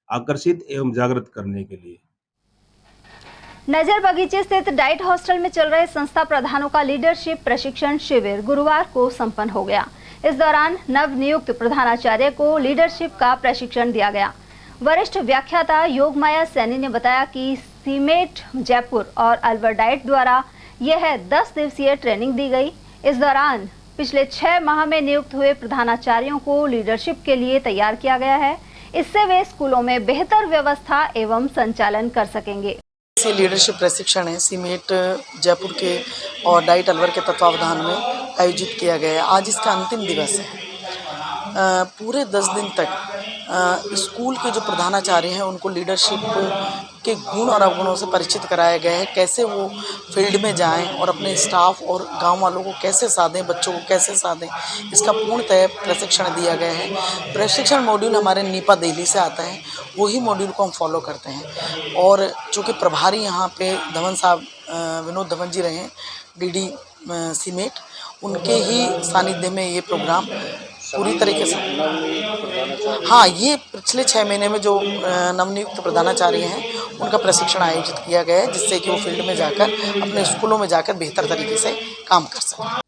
आकर्षित एवं जागृत करने के लिए। नजर बगीचे स्थित डाइट हॉस्टल में चल रहे संस्था प्रधानों का लीडरशिप प्रशिक्षण शिविर गुरुवार को संपन्न हो गया। इस दौरान नव नियुक्त प्रधानाचार्य को लीडरशिप का प्रशिक्षण दिया गया। वरिष्ठ व्याख्याता योगमाया सैनी ने बताया कि सीमेट जयपुर और अलवर डाइट द्वारा यह 10 दिवसीय ट्रेनिंग दी गई। इस दौरान पिछले 6 माह में नियुक्त हुए प्रधानाचार्यों को लीडरशिप के लिए तैयार किया गया है। इससे वे स्कूलों में बेहतर व्यवस्था एवं संचालन कर सकेंगे। लीडरशिप प्रशिक्षण है सीमेट जयपुर के और डाइट अलवर के तत्वावधान में आयोजित किया गया है। आज इसका अंतिम दिवस है। पूरे 10 दिन तक स्कूल के जो प्रधानाचार्य हैं उनको लीडरशिप के गुण और अवगुणों से परिचित कराया गया है। कैसे वो फील्ड में जाएं और अपने स्टाफ और गांव वालों को कैसे साधें, बच्चों को कैसे साधें, इसका पूर्णतः प्रशिक्षण दिया गया है। प्रशिक्षण मॉड्यूल हमारे नीपा दिल्ली से आता है, वही मॉड्यूल को हम फॉलो करते हैं। और चूँकि प्रभारी यहाँ पे धवन साहब विनोद धवन जी रहे डीडी सीमेट, उनके ही सानिध्य में ये प्रोग्राम पूरी तरीके से, हाँ, ये पिछले 6 महीने में जो नवनियुक्त प्रधानाचार्य हैं उनका प्रशिक्षण आयोजित किया गया है, जिससे कि वो फील्ड में जाकर अपने स्कूलों में जाकर बेहतर तरीके से काम कर सकें।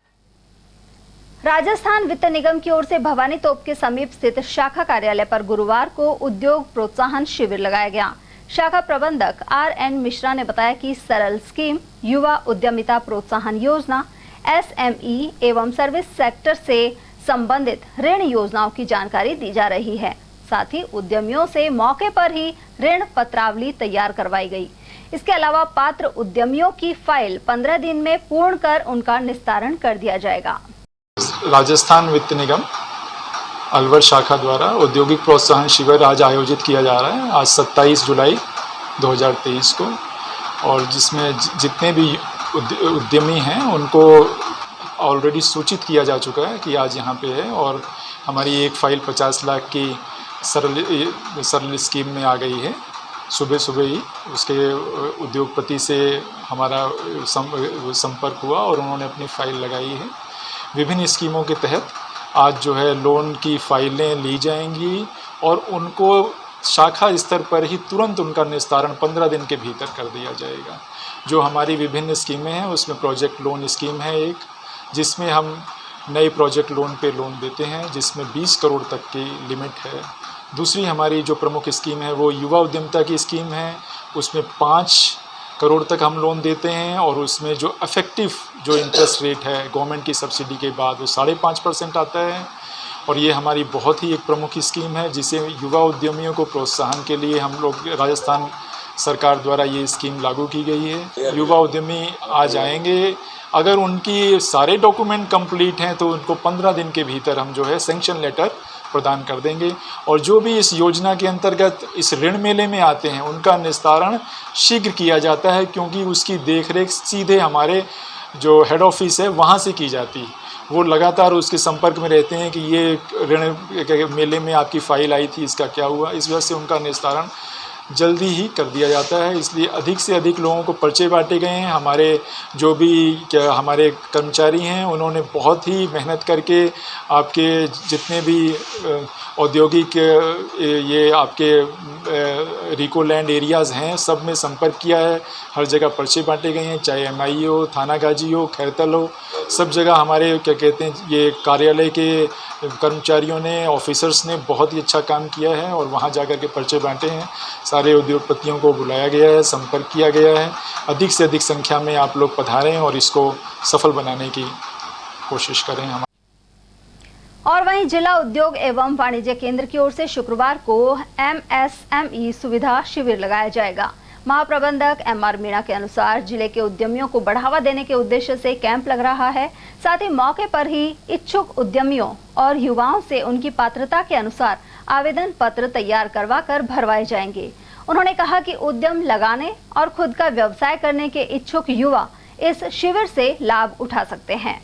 राजस्थान वित्त निगम की ओर से भवानी तोप के समीप स्थित शाखा कार्यालय पर गुरुवार को उद्योग प्रोत्साहन शिविर लगाया गया। शाखा प्रबंधक RN मिश्रा ने बताया कि सरल स्कीम, युवा उद्यमिता प्रोत्साहन योजना, SME एवं सर्विस सेक्टर से संबंधित ऋण योजनाओं की जानकारी दी जा रही है। साथ ही उद्यमियों से मौके पर ही ऋण पत्रावली तैयार करवाई गई। इसके अलावा पात्र उद्यमियों की फाइल 15 दिन में पूर्ण कर उनका निस्तारण कर दिया जाएगा। राजस्थान वित्त निगम अलवर शाखा द्वारा औद्योगिक प्रोत्साहन शिविर आज आयोजित किया जा रहा है, आज 27 जुलाई 2023 को, और जिसमें जितने भी उद्यमी हैं उनको ऑलरेडी सूचित किया जा चुका है कि आज यहाँ पे है। और हमारी एक फ़ाइल 50 लाख की सरल स्कीम में आ गई है। सुबह ही उसके उद्योगपति से हमारा संपर्क हुआ और उन्होंने अपनी फ़ाइल लगाई है। विभिन्न स्कीमों के तहत आज जो है लोन की फ़ाइलें ली जाएंगी और उनको शाखा स्तर पर ही तुरंत उनका निस्तारण 15 दिन के भीतर कर दिया जाएगा। जो हमारी विभिन्न स्कीमें हैं उसमें प्रोजेक्ट लोन स्कीम है एक, जिसमें हम नए प्रोजेक्ट लोन पे लोन देते हैं, जिसमें 20 करोड़ तक की लिमिट है। दूसरी हमारी जो प्रमुख स्कीम है वो युवा उद्यमिता की स्कीम है, उसमें 5 करोड़ तक हम लोन देते हैं और उसमें जो इफेक्टिव जो इंटरेस्ट रेट है गवर्नमेंट की सब्सिडी के बाद वो 5.5% आता है। और ये हमारी बहुत ही एक प्रमुख स्कीम है जिसे युवा उद्यमियों को प्रोत्साहन के लिए हम लोग राजस्थान सरकार द्वारा ये स्कीम लागू की गई है। युवा उद्यमी आ जाएंगे, अगर उनकी सारे डॉक्यूमेंट कंप्लीट हैं तो उनको 15 दिन के भीतर हम जो है सैंक्शन लेटर प्रदान कर देंगे। और जो भी इस योजना के अंतर्गत इस ऋण मेले में आते हैं उनका निस्तारण शीघ्र किया जाता है, क्योंकि उसकी देखरेख सीधे हमारे जो हेड ऑफिस है वहाँ से की जाती है। वो लगातार उसके संपर्क में रहते हैं कि ये ऋण मेले में आपकी फ़ाइल आई थी, इसका क्या हुआ। इस वजह से उनका निस्तारण जल्दी ही कर दिया जाता है। इसलिए अधिक से अधिक लोगों को पर्चे बांटे गए हैं। हमारे जो भी हमारे कर्मचारी हैं उन्होंने बहुत ही मेहनत करके आपके जितने भी औद्योगिक ये आपके रिको लैंड एरियाज़ हैं सब में संपर्क किया है। हर जगह पर्चे बांटे गए हैं, चाहे MI हो, थानागाजी हो, खैरतल हो, सब जगह हमारे क्या कहते हैं ये कार्यालय के कर्मचारियों ने, ऑफिसर्स ने बहुत ही अच्छा काम किया है और वहाँ जाकर के पर्चे बांटे हैं। सारे उद्योगपतियों को बुलाया गया है, संपर्क किया गया है। अधिक से अधिक संख्या में आप लोग पधारें और इसको सफल बनाने की कोशिश करें। और वहीं जिला उद्योग एवं वाणिज्य केंद्र की ओर से शुक्रवार को MSME सुविधा शिविर लगाया जाएगा। महाप्रबंधक MR मीणा के अनुसार जिले के उद्यमियों को बढ़ावा देने के उद्देश्य से कैंप लग रहा है। साथ ही मौके पर ही इच्छुक उद्यमियों और युवाओं से उनकी पात्रता के अनुसार आवेदन पत्र तैयार करवाकर भरवाए जाएंगे। उन्होंने कहा कि उद्यम लगाने और खुद का व्यवसाय करने के इच्छुक युवा इस शिविर से लाभ उठा सकते हैं।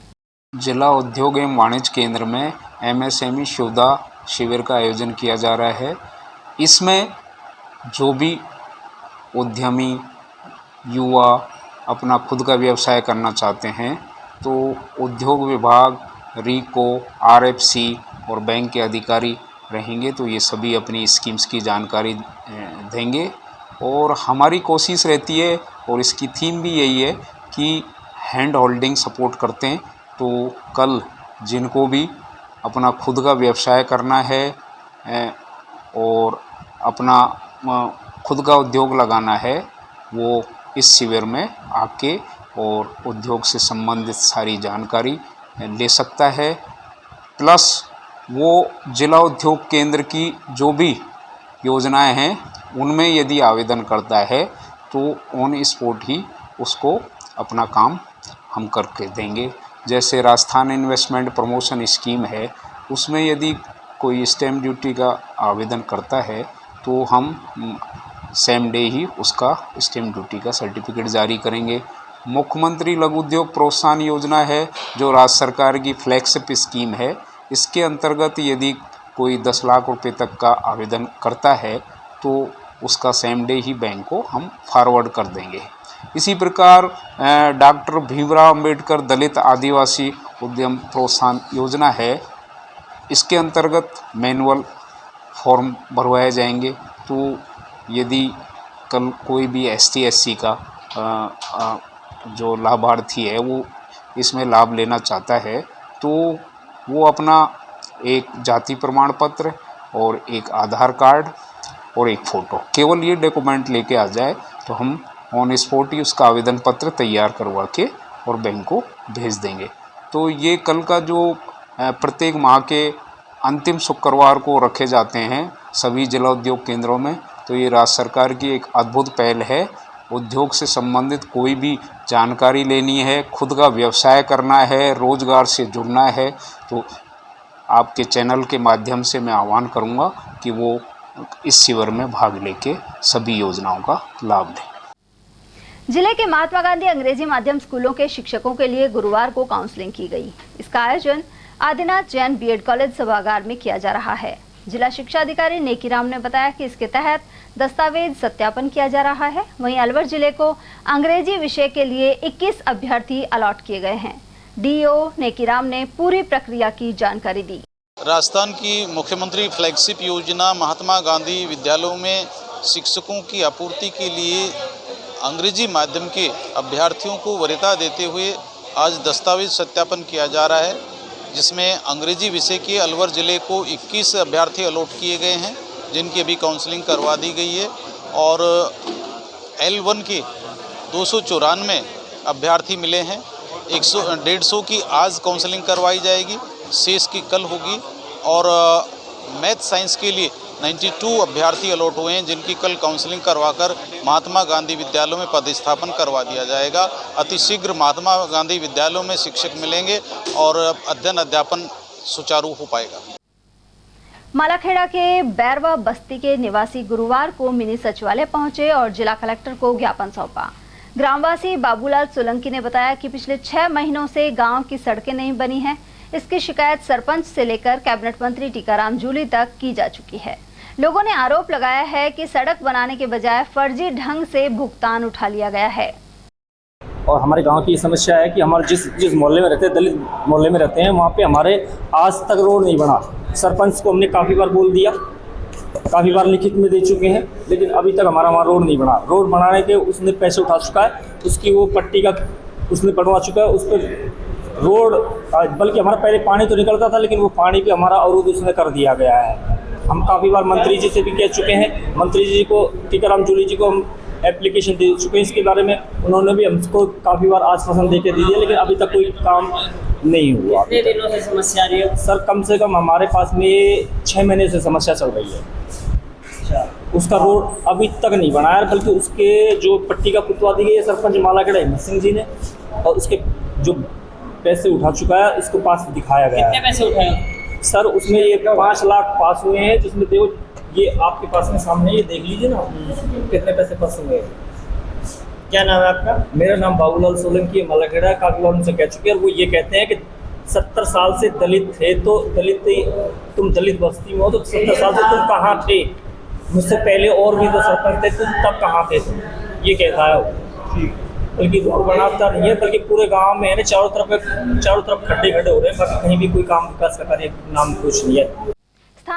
जिला उद्योग एवं वाणिज्य केंद्र में MSME सुविधा शिविर का आयोजन किया जा रहा है। इसमें जो भी उद्यमी युवा अपना खुद का व्यवसाय करना चाहते हैं तो उद्योग विभाग, RICO, RFC और बैंक के अधिकारी रहेंगे तो ये सभी अपनी स्कीम्स की जानकारी देंगे। और हमारी कोशिश रहती है और इसकी थीम भी यही है कि हैंड होल्डिंग सपोर्ट करते हैं। तो कल जिनको भी अपना खुद का व्यवसाय करना है और अपना खुद का उद्योग लगाना है, वो इस शिविर में आके और उद्योग से संबंधित सारी जानकारी ले सकता है। प्लस वो जिला उद्योग केंद्र की जो भी योजनाएं हैं उनमें यदि आवेदन करता है तो ऑन स्पॉट ही उसको अपना काम हम करके देंगे। जैसे राजस्थान इन्वेस्टमेंट प्रमोशन स्कीम है, उसमें यदि कोई स्टैम्प ड्यूटी का आवेदन करता है तो हम सेम डे ही उसका स्टैम्प ड्यूटी का सर्टिफिकेट जारी करेंगे। मुख्यमंत्री लघु उद्योग प्रोत्साहन योजना है जो राज्य सरकार की फ्लैगशिप स्कीम है, इसके अंतर्गत यदि कोई 10 लाख रुपए तक का आवेदन करता है तो उसका सेम डे ही बैंक को हम फॉरवर्ड कर देंगे। इसी प्रकार डॉक्टर भीमराव अंबेडकर दलित आदिवासी उद्यम प्रोत्साहन योजना है, इसके अंतर्गत मैनुअल फॉर्म भरवाए जाएंगे। तो यदि कल कोई भी ST SC का जो लाभार्थी है वो इसमें लाभ लेना चाहता है तो वो अपना एक जाति प्रमाण पत्र और एक आधार कार्ड और एक फ़ोटो, केवल ये डॉक्यूमेंट लेके आ जाए तो हम ऑन स्पॉट ही उसका आवेदन पत्र तैयार करवा के और बैंक को भेज देंगे। तो ये कल का जो प्रत्येक माह के अंतिम शुक्रवार को रखे जाते हैं सभी जिला उद्योग केंद्रों में, तो ये राज्य सरकार की एक अद्भुत पहल है। उद्योग से संबंधित कोई भी जानकारी लेनी है, खुद का व्यवसाय करना है, रोजगार से जुड़ना है, तो आपके चैनल के माध्यम से मैं आह्वान करूंगा कि वो इस शिविर में भाग लेके सभी योजनाओं का लाभ लें। जिले के महात्मा गांधी अंग्रेजी माध्यम स्कूलों के शिक्षकों के लिए गुरुवार को काउंसलिंग की गई। इसका आयोजन आदिनाथ जैन BEd कॉलेज सभागार में किया जा रहा है। जिला शिक्षा अधिकारी नेकीराम ने बताया कि इसके तहत दस्तावेज सत्यापन किया जा रहा है। वहीं अलवर जिले को अंग्रेजी विषय के लिए 21 अभ्यर्थी अलॉट किए गए हैं। DO नेकीराम ने पूरी प्रक्रिया की जानकारी दी। राजस्थान की मुख्यमंत्री फ्लैगशिप योजना महात्मा गांधी विद्यालयों में शिक्षकों की आपूर्ति के लिए अंग्रेजी माध्यम के अभ्यर्थियों को वरीयता देते हुए आज दस्तावेज सत्यापन किया जा रहा है, जिसमें अंग्रेजी विषय के अलवर ज़िले को 21 अभ्यर्थी अलॉट किए गए हैं जिनकी अभी काउंसलिंग करवा दी गई है। और L1 के 294 अभ्यर्थी मिले हैं। 150 की आज काउंसलिंग करवाई जाएगी, शेष की कल होगी। और मैथ साइंस के लिए 92 अभ्यर्थी अलॉट हुए हैं जिनकी कल काउंसलिंग करवाकर महात्मा गांधी विद्यालयों में पदस्थापन करवा दिया जाएगा। अतिशीघ्र महात्मा गांधी विद्यालयों में शिक्षक मिलेंगे और अध्ययन अध्यापन सुचारू हो पाएगा। मालाखेड़ा के बैरवा बस्ती के निवासी गुरुवार को मिनी सचिवालय पहुंचे और जिला कलेक्टर को ज्ञापन सौंपा। ग्रामवासी बाबूलाल सोलंकी ने बताया कि पिछले 6 महीनों से गांव की सड़कें नहीं बनी हैं। इसकी शिकायत सरपंच से लेकर कैबिनेट मंत्री टीकाराम जूली तक की जा चुकी है। लोगों ने आरोप लगाया है कि सड़क बनाने के बजाय फर्जी ढंग से भुगतान उठा लिया गया है। और हमारे गांव की समस्या है कि हमारे जिस मोहल्ले में रहते हैं, दलित मोहल्ले में रहते हैं, वहाँ पे हमारे आज तक रोड नहीं बना। सरपंच को हमने काफ़ी बार बोल दिया, काफ़ी बार लिखित में दे चुके हैं, लेकिन अभी तक हमारा वहाँ रोड नहीं बना। रोड बनाने के उसने पैसे उठा चुका है, उसकी वो पट्टी का उसने बनवा चुका है, उस पर रोड बल्कि हमारा पहले पानी तो निकलता था लेकिन वो पानी पे हमारा अवरोध उसने कर दिया गया है। हम काफ़ी बार मंत्री जी से भी कह चुके हैं, मंत्री जी को टीकाराम जूली जी को हम एप्लीकेशन दे चुके हैं इसके बारे में। उन्होंने भी हमको काफ़ी बार आश्वासन दे के दिया, लेकिन अभी तक कोई काम नहीं हुआ। कितने दिनों से समस्या रही है सर? कम से कम हमारे पास में 6 महीने से समस्या चल रही है। अच्छा, उसका रोड अभी तक नहीं बनाया, बल्कि उसके जो पट्टी का पुतवा दी गई है सरपंच मालाखेड़ा हिम्मत सिंह जी ने, और उसके जो पैसे उठा चुका है इसको पास दिखाया गया है। कितने पैसे उठाए सर? उसमें ये 5 लाख पास हुए हैं, जिसमें देखो ये आपके पास में सामने ये देख लीजिए ना कितने पैसे पास हुए। क्या नाम है आपका? मेरा नाम बाबूलाल सोलंकी मालाखेड़ा। काफी बार उनसे कह चुके हैं और वो ये कहते हैं कि 70 साल से दलित थे, तो तुम दलित बस्ती में हो तो 70 साल से तुम कहाँ थे? मुझसे पहले और भी तो सरपंच थे, तुम तब कहाँ थे? ये कहता है वो। बल्कि रोड बनाता नहीं है, बल्कि पूरे गांव में है ना चारों तरफ खड्डे हो रहे हैं, बाकी कहीं भी कोई काम विकास का कार्य नाम कुछ नहीं है।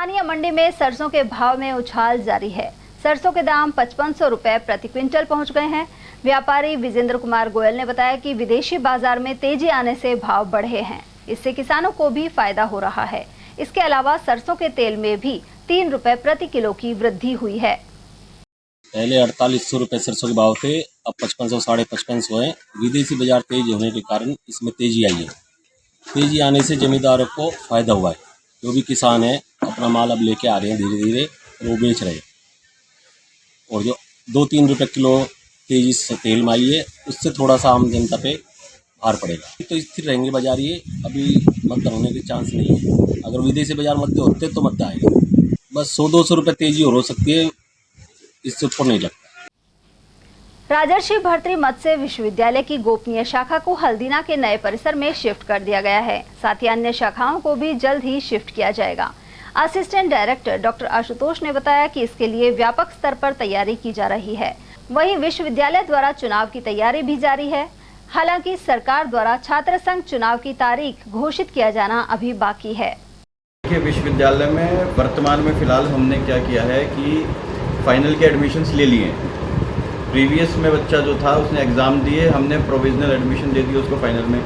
स्थानीय मंडी में सरसों के भाव में उछाल जारी है। सरसों के दाम 5500 रुपए प्रति क्विंटल पहुंच गए हैं। व्यापारी विजेंद्र कुमार गोयल ने बताया कि विदेशी बाजार में तेजी आने से भाव बढ़े हैं। इससे किसानों को भी फायदा हो रहा है। इसके अलावा सरसों के तेल में भी 3 रुपए प्रति किलो की वृद्धि हुई है। पहले 4800 रुपये सरसों के भाव थे, अब 5500 साढ़े 5500 है। विदेशी बाजार तेज होने के कारण इसमें तेजी आई है। तेजी आने से जमींदारों को फायदा हुआ है। जो भी किसान है अपना माल अब लेके आ रहे हैं धीरे धीरे और वो बेच रहे हैं। और जो 2-3 रुपये किलो तेजी से तेल में आई है, उससे थोड़ा सा आम जनता पे भार पड़ेगा। तो स्थिर रहेंगे बाजार, ये अभी मद्दा होने के चांस नहीं है। अगर विदेशी बाजार मद्दे होते तो मद्दा आएगा। बस 100-200 रुपये तेजी और हो सकती है, इससे ऊपर नहीं लगता। राजर्षि भर्तृ मत्स्य विश्वविद्यालय की गोपनीय शाखा को हल्दीना के नए परिसर में शिफ्ट कर दिया गया है। साथ ही अन्य शाखाओं को भी जल्द ही शिफ्ट किया जाएगा। असिस्टेंट डायरेक्टर डॉक्टर आशुतोष ने बताया कि इसके लिए व्यापक स्तर पर तैयारी की जा रही है। वहीं विश्वविद्यालय द्वारा चुनाव की तैयारी भी जारी है। हालांकि सरकार द्वारा छात्र संघ चुनाव की तारीख घोषित किया जाना अभी बाकी है। विश्वविद्यालय में वर्तमान में फिलहाल हमने क्या किया है कि फाइनल के एडमिशन्स ले लिए। प्रीवियस में बच्चा जो था उसने एग्ज़ाम दिए, हमने प्रोविजनल एडमिशन दे दिए उसको फाइनल में।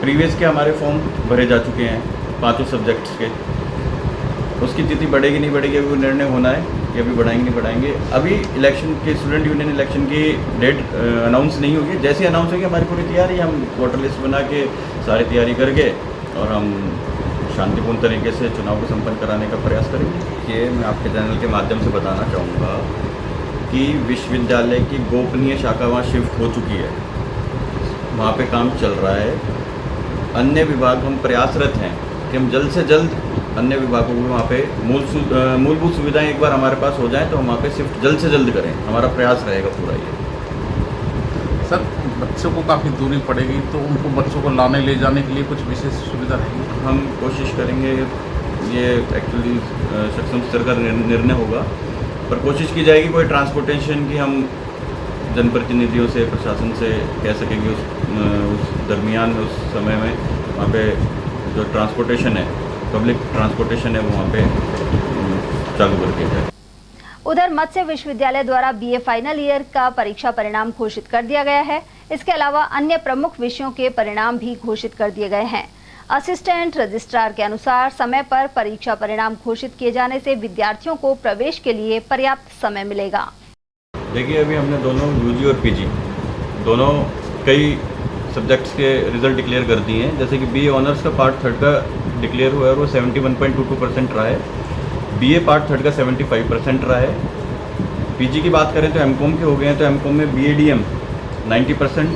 प्रीवियस के हमारे फॉर्म भरे जा चुके हैं 5 सब्जेक्ट्स के। उसकी तिथि बढ़ेगी नहीं बढ़ेगी अभी वो निर्णय होना है कि अभी बढ़ाएंगे नहीं बढ़ाएंगे। अभी इलेक्शन के स्टूडेंट यूनियन इलेक्शन की डेट अनाउंस नहीं होगी। जैसे ही अनाउंस होगी हमारी पूरी तैयारी, हम वोटर लिस्ट बना के सारी तैयारी करके और हम शांतिपूर्ण तरीके से चुनाव को संपन्न कराने का प्रयास करेंगे। ये मैं आपके चैनल के माध्यम से बताना चाहूँगा कि विश्वविद्यालय की गोपनीय शाखा वहाँ शिफ्ट हो चुकी है, वहाँ पे काम चल रहा है। अन्य विभाग हम प्रयासरत हैं कि हम जल्द से जल्द अन्य विभागों को वहाँ पे मूलभूत सुविधाएं एक बार हमारे पास हो जाएं तो हम वहाँ पे शिफ्ट जल्द से जल्द करें। हमारा प्रयास रहेगा पूरा ये। सर, बच्चों को काफ़ी दूरी पड़ेगी तो उनको बच्चों को लाने ले जाने के लिए कुछ विशेष सुविधा रहेगी? हम कोशिश करेंगे, ये एक्चुअली सक्षम स्तर का निर्णय होगा, पर कोशिश की जाएगी कोई ट्रांसपोर्टेशन की हम जनप्रतिनिधियों से प्रशासन से कह सकेंगे उस दरमियान में उस समय में वहाँ पे जो ट्रांसपोर्टेशन है, पब्लिक ट्रांसपोर्टेशन है, वो वहाँ पे चालू करके जाए। उधर मत्स्य विश्वविद्यालय द्वारा बीए फाइनल ईयर का परीक्षा परिणाम घोषित कर दिया गया है। इसके अलावा अन्य प्रमुख विषयों के परिणाम भी घोषित कर दिए गए हैं। असिस्टेंट रजिस्ट्रार के अनुसार समय पर परीक्षा परिणाम घोषित किए जाने से विद्यार्थियों को प्रवेश के लिए पर्याप्त समय मिलेगा। देखिए, अभी हमने दोनों यूजी और पीजी दोनों कई सब्जेक्ट्स के रिजल्ट डिक्लेयर कर दिए हैं। जैसे कि बीए ऑनर्स का पार्ट 3 का डिक्लेयर हुआ है, वो 71.22% रहा है। बीए पार्ट 3 का 75% रहा है। पीजी की बात करें तो एमकॉम के हो गए हैं, तो एमकॉम में बीएडीएम 90%,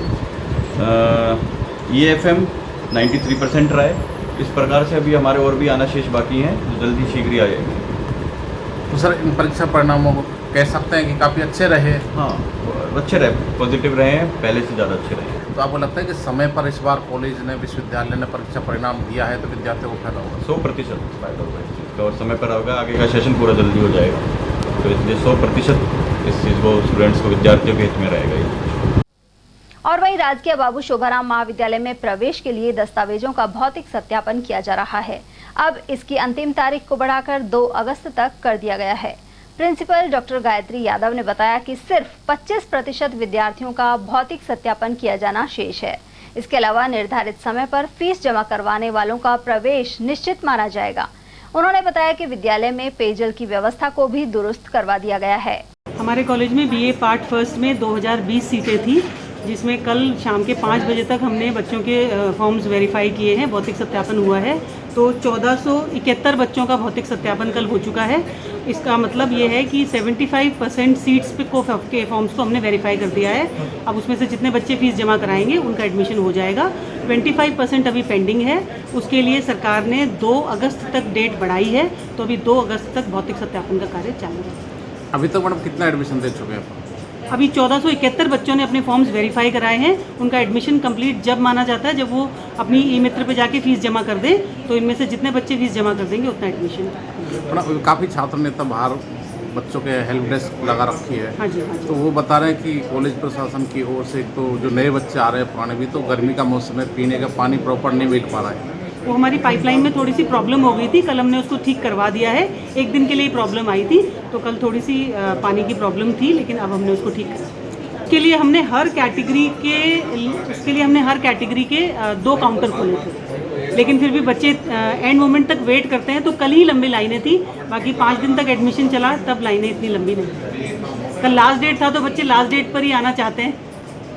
ईएफएम 93% रहा है। इस प्रकार से अभी हमारे और भी आना शेष बाकी हैं, जो जल्दी शीघ्र ही आ जाएंगे। तो सर, इन परीक्षा परिणामों को कह सकते हैं कि काफ़ी अच्छे रहे? हाँ, अच्छे रहे, पॉजिटिव रहे हैं, पहले से ज़्यादा अच्छे रहे हैं। तो आपको लगता है कि समय पर इस बार कॉलेज ने, विश्वविद्यालय ने परीक्षा परिणाम दिया है तो विद्यार्थियों को फायदा होगा? 100% फायदा होगा इस चीज़ का, और समय पर होगा। आगे का सेशन पूरा जल्दी हो जाएगा, तो इसलिए 100% इस चीज़ को स्टूडेंट्स को, विद्यार्थियों के हित में रहेगा ये। और वहीं राजकीय बाबू शोभाराम महाविद्यालय में प्रवेश के लिए दस्तावेजों का भौतिक सत्यापन किया जा रहा है। अब इसकी अंतिम तारीख को बढ़ाकर 2 अगस्त तक कर दिया गया है। प्रिंसिपल डॉक्टर गायत्री यादव ने बताया कि सिर्फ 25% विद्यार्थियों का भौतिक सत्यापन किया जाना शेष है। इसके अलावा निर्धारित समय पर फीस जमा करवाने वालों का प्रवेश निश्चित माना जाएगा। उन्होंने बताया कि विद्यालय में पेयजल की व्यवस्था को भी दुरुस्त करवा दिया गया है। हमारे कॉलेज में बीए पार्ट फर्स्ट में 2020 सीटें थी, जिसमें कल शाम के 5 बजे तक हमने बच्चों के फॉर्म्स वेरीफाई किए हैं, भौतिक सत्यापन हुआ है। तो 1471 बच्चों का भौतिक सत्यापन कल हो चुका है। इसका मतलब ये है कि 75% सीट्स पे के फॉर्म्स को हमने वेरीफाई कर दिया है। अब उसमें से जितने बच्चे फीस जमा कराएंगे उनका एडमिशन हो जाएगा। 25% अभी पेंडिंग है, उसके लिए सरकार ने 2 अगस्त तक डेट बढ़ाई है, तो अभी 2 अगस्त तक भौतिक सत्यापन का कार्य चालू है। अभी तक मैडम कितना एडमिशन दे चुके हैं? अभी 1471 बच्चों ने अपने फॉर्म्स वेरीफाई कराए हैं। उनका एडमिशन कंप्लीट जब माना जाता है, जब वो अपनी ई मित्र पे जाके फीस जमा कर दे, तो इनमें से जितने बच्चे फीस जमा कर देंगे उतना एडमिशन। काफ़ी छात्र नेता बाहर बच्चों के हेल्प डेस्क लगा रखी है। हाँ जी, हाँ जी। तो वो बता रहे हैं कि कॉलेज प्रशासन की ओर से तो जो नए बच्चे आ रहे हैं, पुराने भी, तो गर्मी का मौसम है, पीने का पानी प्रॉपर नहीं मिल पा रहा है। वो हमारी पाइपलाइन में थोड़ी सी प्रॉब्लम हो गई थी, कल हमने उसको ठीक करवा दिया है। एक दिन के लिए प्रॉब्लम आई थी, तो कल थोड़ी सी पानी की प्रॉब्लम थी, लेकिन अब हमने उसको ठीक करा। उसके लिए हमने हर कैटेगरी के 2 काउंटर खोले थे, लेकिन फिर भी बच्चे एंड मोमेंट तक वेट करते हैं, तो कल ही लंबी लाइनें थी। बाकी 5 दिन तक एडमिशन चला, तब लाइनें इतनी लंबी नहीं थी। कल लास्ट डेट था, तो बच्चे लास्ट डेट पर ही आना चाहते हैं,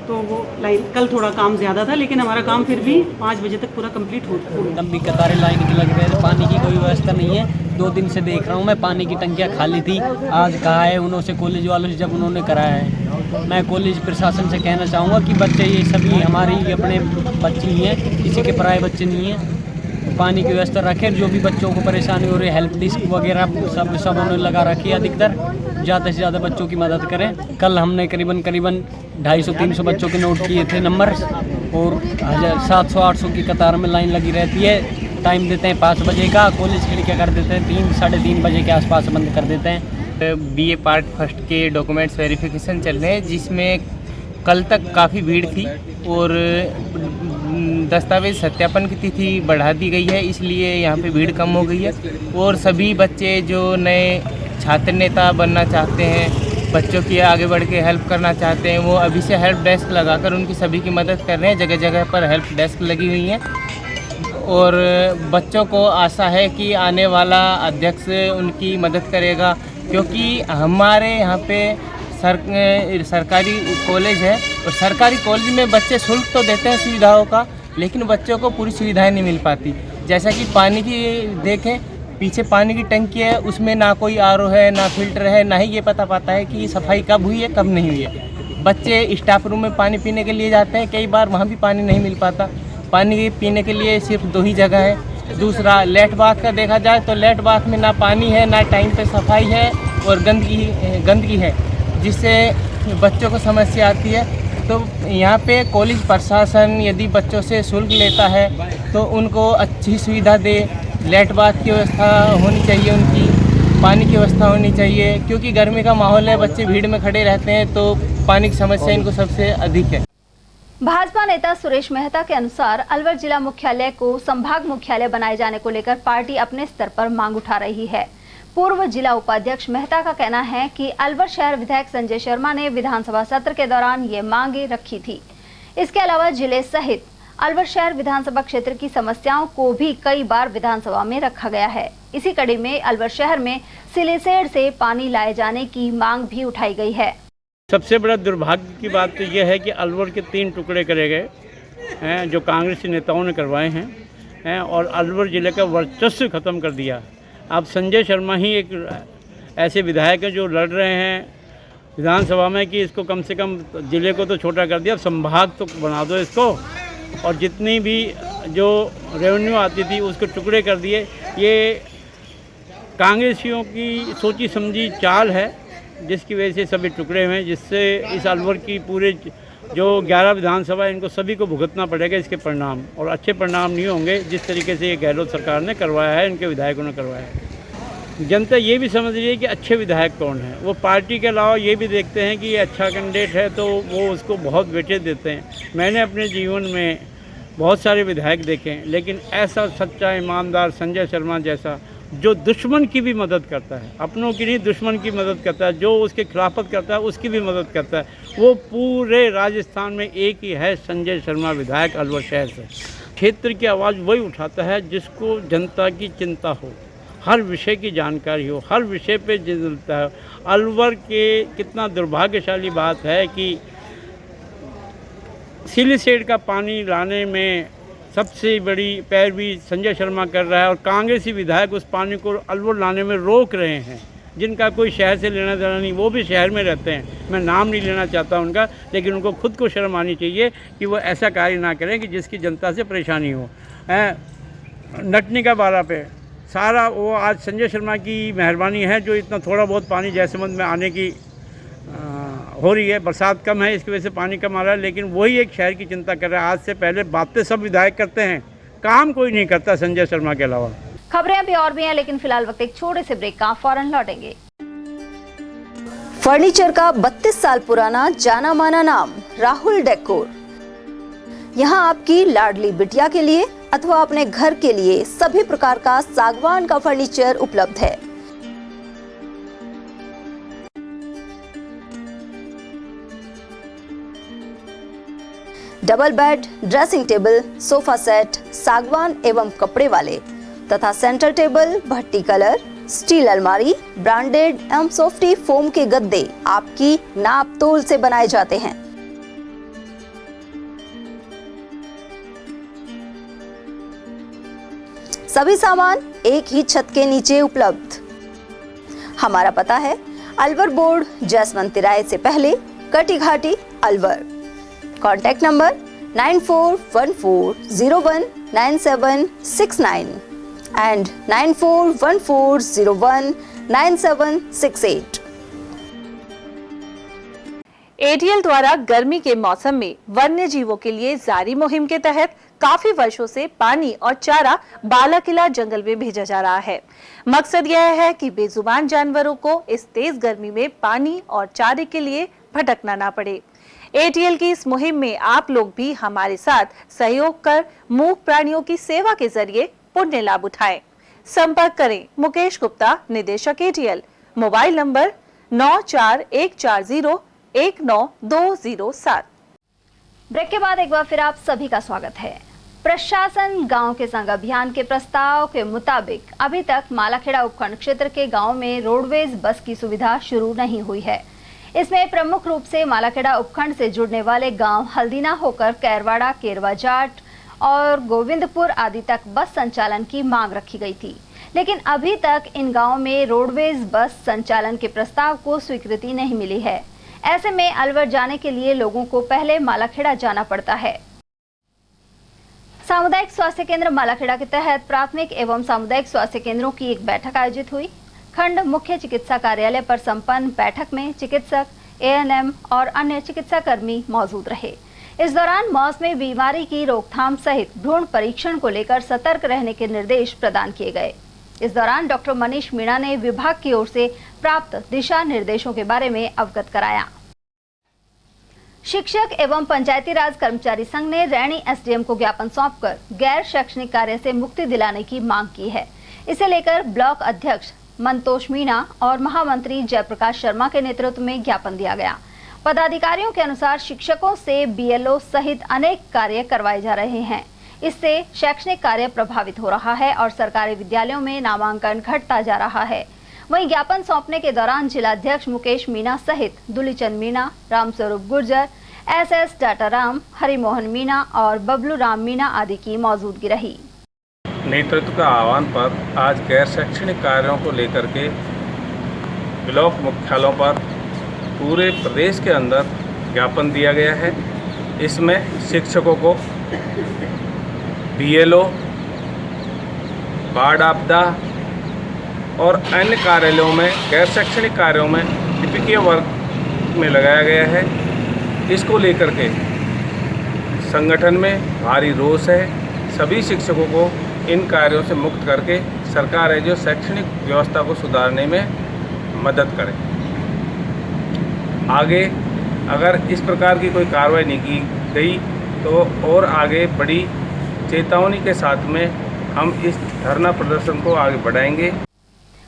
तो वो लाइन कल थोड़ा काम ज़्यादा था, लेकिन हमारा काम फिर भी 5 बजे तक पूरा कंप्लीट हो गया। लंबी कतारें लाइन की लग रही है, पानी की कोई व्यवस्था नहीं है। 2 दिन से देख रहा हूँ मैं, पानी की टंकियाँ खाली थी। आज कहा है उन्होंने, कॉलेज वालों से जब उन्होंने कराया है, मैं कॉलेज प्रशासन से कहना चाहूँगा कि बच्चे ये सभी हमारी अपने बच्चे ही हैं, किसी के पराए बच्चे नहीं हैं। पानी की व्यवस्था रखें, जो भी बच्चों को परेशानी हो रही है, हेल्प डेस्क वगैरह सब उन्होंने लगा रखी है। अधिकतर ज़्यादा से ज़्यादा बच्चों की मदद करें। कल हमने करीबन 250-300 बच्चों के नोट किए थे नंबर, और 700-800 की कतार में लाइन लगी रहती है। टाइम देते हैं 5 बजे का, कॉलेज खिड़कियाँ कर देते हैं 3-3:30 बजे के आसपास बंद कर देते हैं। BA पार्ट फर्स्ट के डॉक्यूमेंट्स वेरिफिकेशन चल रहे हैं, जिसमें कल तक काफ़ी भीड़ थी और दस्तावेज सत्यापन की तिथि बढ़ा दी गई है, इसलिए यहाँ पे भीड़ कम हो गई है। और सभी बच्चे जो नए छात्र नेता बनना चाहते हैं, बच्चों की आगे बढ़ के हेल्प करना चाहते हैं, वो अभी से हेल्प डेस्क लगाकर उनकी सभी की मदद कर रहे हैं। जगह जगह पर हेल्प डेस्क लगी हुई हैं, और बच्चों को आशा है कि आने वाला अध्यक्ष उनकी मदद करेगा, क्योंकि हमारे यहाँ पे सरकारी कॉलेज है, और सरकारी कॉलेज में बच्चे शुल्क तो देते हैं सुविधाओं का, लेकिन बच्चों को पूरी सुविधाएं नहीं मिल पाती। जैसा कि पानी की देखें, पीछे पानी की टंकी है, उसमें ना कोई RO है, ना फिल्टर है, ना ही ये पता पाता है कि सफाई कब हुई है कब नहीं हुई है। बच्चे स्टाफ रूम में पानी पीने के लिए जाते हैं, कई बार वहाँ भी पानी नहीं मिल पाता। पानी पीने के लिए सिर्फ 2 ही जगह है। दूसरा, लेट बाथ का देखा जाए तो लेट बाथ में ना पानी है, ना टाइम पे सफाई है, और गंदगी है, जिससे बच्चों को समस्या आती है। तो यहाँ पे कॉलेज प्रशासन यदि बच्चों से शुल्क लेता है तो उनको अच्छी सुविधा दे। लेट बाथ की व्यवस्था होनी चाहिए, उनकी पानी की व्यवस्था होनी चाहिए, क्योंकि गर्मी का माहौल है, बच्चे भीड़ में खड़े रहते हैं, तो पानी की समस्या इनको सबसे अधिक है। भाजपा नेता सुरेश मेहता के अनुसार अलवर जिला मुख्यालय को संभाग मुख्यालय बनाए जाने को लेकर पार्टी अपने स्तर पर मांग उठा रही है। पूर्व जिला उपाध्यक्ष मेहता का कहना है कि अलवर शहर विधायक संजय शर्मा ने विधानसभा सत्र के दौरान ये मांगे रखी थी। इसके अलावा जिले सहित अलवर शहर विधानसभा क्षेत्र की समस्याओं को भी कई बार विधानसभा में रखा गया है। इसी कड़ी में अलवर शहर में सिलेसेड से पानी लाए जाने की मांग भी उठाई गई है। सबसे बड़ा दुर्भाग्य की बात तो यह है कि अलवर के 3 टुकड़े करे गए हैं, जो कांग्रेसी नेताओं ने करवाए हैं, और अलवर जिले का वर्चस्व खत्म कर दिया। अब संजय शर्मा ही एक ऐसे विधायक हैं जो लड़ रहे हैं विधानसभा में कि इसको कम से कम ज़िले को तो छोटा कर दिया, अब संभाग तो बना दो इसको, और जितनी भी जो रेवेन्यू आती थी उसको टुकड़े कर दिए। ये कांग्रेसियों की सोची समझी चाल है, जिसकी वजह से सभी टुकड़े हुए, जिससे इस अलवर की पूरे जो 11 विधानसभा इनको सभी को भुगतना पड़ेगा इसके परिणाम, और अच्छे परिणाम नहीं होंगे जिस तरीके से ये गहलोत सरकार ने करवाया है, इनके विधायकों ने करवाया है। जनता ये भी समझ रही है कि अच्छे विधायक कौन है। वो पार्टी के अलावा ये भी देखते हैं कि ये अच्छा कैंडिडेट है तो वो उसको बहुत वेटेज देते हैं। मैंने अपने जीवन में बहुत सारे विधायक देखे हैं, लेकिन ऐसा सच्चा ईमानदार संजय शर्मा जैसा, जो दुश्मन की भी मदद करता है, अपनों की नहीं दुश्मन की मदद करता है, जो उसके खिलाफत करता है उसकी भी मदद करता है, वो पूरे राजस्थान में एक ही है, संजय शर्मा विधायक अलवर शहर से। क्षेत्र की आवाज़ वही उठाता है जिसको जनता की चिंता हो, हर विषय की जानकारी हो, हर विषय पे जनता है। अलवर के कितना दुर्भाग्यशाली बात है कि सिलीसेड का पानी लाने में सबसे बड़ी पैरवी संजय शर्मा कर रहा है, और कांग्रेसी विधायक उस पानी को अलवर लाने में रोक रहे हैं, जिनका कोई शहर से लेना देना नहीं। वो भी शहर में रहते हैं, मैं नाम नहीं लेना चाहता उनका, लेकिन उनको खुद को शर्म आनी चाहिए कि वो ऐसा कार्य ना करें कि जिसकी जनता से परेशानी हो। नटनी का बारा पे सारा वो आज संजय शर्मा की मेहरबानी है जो इतना थोड़ा बहुत पानी जैसमंद में आने की हो रही है। बरसात कम है, इसकी वजह से पानी कम आ रहा है, लेकिन वही एक शहर की चिंता कर रहा है। आज से पहले बातें सब विधायक करते हैं, काम कोई नहीं करता संजय शर्मा के अलावा। खबरें अभी और भी हैं, लेकिन फिलहाल वक्त एक छोटे से ब्रेक का, फौरन लौटेंगे। फर्नीचर का 32 साल पुराना जाना माना नाम राहुल डेकोर। यहाँ आपकी लाडली बिटिया के लिए अथवा अपने घर के लिए सभी प्रकार का सागवान का फर्नीचर उपलब्ध है। Double bed, dressing table, sofa set सागवान एवं कपड़े वाले तथा सेंटर टेबल, भट्टी कलर, स्टील अलमारी, ब्रांडेड एवं सॉफ्टी फोम के गद्दे आपकी नाप तोल से बनाए जाते हैं। सभी सामान एक ही छत के नीचे उपलब्ध। हमारा पता है अलवर बोर्ड, जसवंत तिराहे से पहले, Kati Ghati, Alwar. Contact number 9414019769 and 9414019768। ATL द्वारा गर्मी के मौसम में वन्य जीवों के लिए जारी मुहिम के तहत काफी वर्षों से पानी और चारा बालाकिला जंगल में भेजा जा रहा है। मकसद यह है कि बेजुबान जानवरों को इस तेज गर्मी में पानी और चारे के लिए भटकना ना पड़े। एटीएल की इस मुहिम में आप लोग भी हमारे साथ सहयोग कर मूक प्राणियों की सेवा के जरिए पुण्य लाभ उठाएं। संपर्क करें मुकेश गुप्ता, निदेशक एटीएल, मोबाइल नंबर 9414019207। ब्रेक के बाद एक बार फिर आप सभी का स्वागत है। प्रशासन गांव के संग अभियान के प्रस्ताव के मुताबिक अभी तक मालाखेड़ा उपखंड क्षेत्र के गांव में रोडवेज बस की सुविधा शुरू नहीं हुई है। इसमें प्रमुख रूप से मालाखेड़ा उपखंड से जुड़ने वाले गांव हल्दीना होकर कैरवाड़ा, केरवा जाट और गोविंदपुर आदि तक बस संचालन की मांग रखी गई थी, लेकिन अभी तक इन गांवों में रोडवेज बस संचालन के प्रस्ताव को स्वीकृति नहीं मिली है। ऐसे में अलवर जाने के लिए लोगों को पहले मालाखेड़ा जाना पड़ता है। सामुदायिक स्वास्थ्य केंद्र मालाखेड़ा के तहत प्राथमिक एवं सामुदायिक स्वास्थ्य केंद्रों की एक बैठक आयोजित हुई। खंड मुख्य चिकित्सा कार्यालय पर संपन्न बैठक में चिकित्सक, एएनएम और अन्य चिकित्सा कर्मी मौजूद रहे। इस दौरान मौसमी बीमारी की रोकथाम सहित भ्रूण परीक्षण को लेकर सतर्क रहने के निर्देश प्रदान किए गए। इस दौरान डॉक्टर मनीष मीणा ने विभाग की ओर से प्राप्त दिशा निर्देशों के बारे में अवगत कराया। शिक्षक एवं पंचायती राज कर्मचारी संघ ने रैणी एसडीएम को ज्ञापन सौंपकर गैर शैक्षणिक कार्य से मुक्ति दिलाने की मांग की है। इसे लेकर ब्लॉक अध्यक्ष मंतोष मीणा और महामंत्री जयप्रकाश शर्मा के नेतृत्व में ज्ञापन दिया गया। पदाधिकारियों के अनुसार शिक्षकों से बीएलओ सहित अनेक कार्य करवाए जा रहे हैं। इससे शैक्षणिक कार्य प्रभावित हो रहा है और सरकारी विद्यालयों में नामांकन घटता जा रहा है। वहीं ज्ञापन सौंपने के दौरान जिलाध्यक्ष मुकेश मीणा सहित दुलीचंद मीणा, रामस्वरूप गुर्जर, एसएस डाटाराम, हरिमोहन मीणा और बबलू राम मीणा आदि की मौजूदगी रही। नेतृत्व का आह्वान पर आज गैर शैक्षणिक कार्यों को लेकर के ब्लॉक मुख्यालयों पर पूरे प्रदेश के अंदर ज्ञापन दिया गया है। इसमें शिक्षकों को बीएलओ, बाढ़ आपदा और अन्य कार्यालयों में गैर शैक्षणिक कार्यों में लिपिकीय वर्ग में लगाया गया है। इसको लेकर के संगठन में भारी रोष है। सभी शिक्षकों को इन कार्यों से मुक्त करके सरकार है जो शैक्षणिक व्यवस्था को सुधारने में मदद करे। आगे अगर इस प्रकार की कोई कार्रवाई नहीं की गई तो और आगे बड़ी चेतावनी के साथ में हम इस धरना प्रदर्शन को आगे बढ़ाएंगे।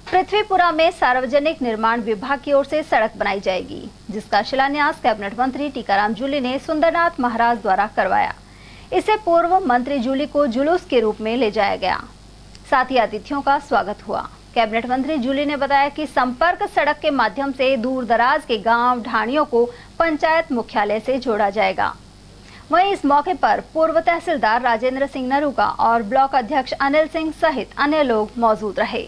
पृथ्वीपुरा में सार्वजनिक निर्माण विभाग की ओर से सड़क बनाई जाएगी, जिसका शिलान्यास कैबिनेट मंत्री टीकाराम जूली ने सुंदरनाथ महाराज द्वारा करवाया। इससे पूर्व मंत्री जूली को जुलूस के रूप में ले जाया गया, साथ ही अतिथियों का स्वागत हुआ। कैबिनेट मंत्री जूली ने बताया कि संपर्क सड़क के माध्यम से दूर दराज के गांव ढाणियों को पंचायत मुख्यालय से जोड़ा जाएगा। वहीं इस मौके पर पूर्व तहसीलदार राजेंद्र सिंह नरूका और ब्लॉक अध्यक्ष अनिल सिंह सहित अन्य लोग मौजूद रहे।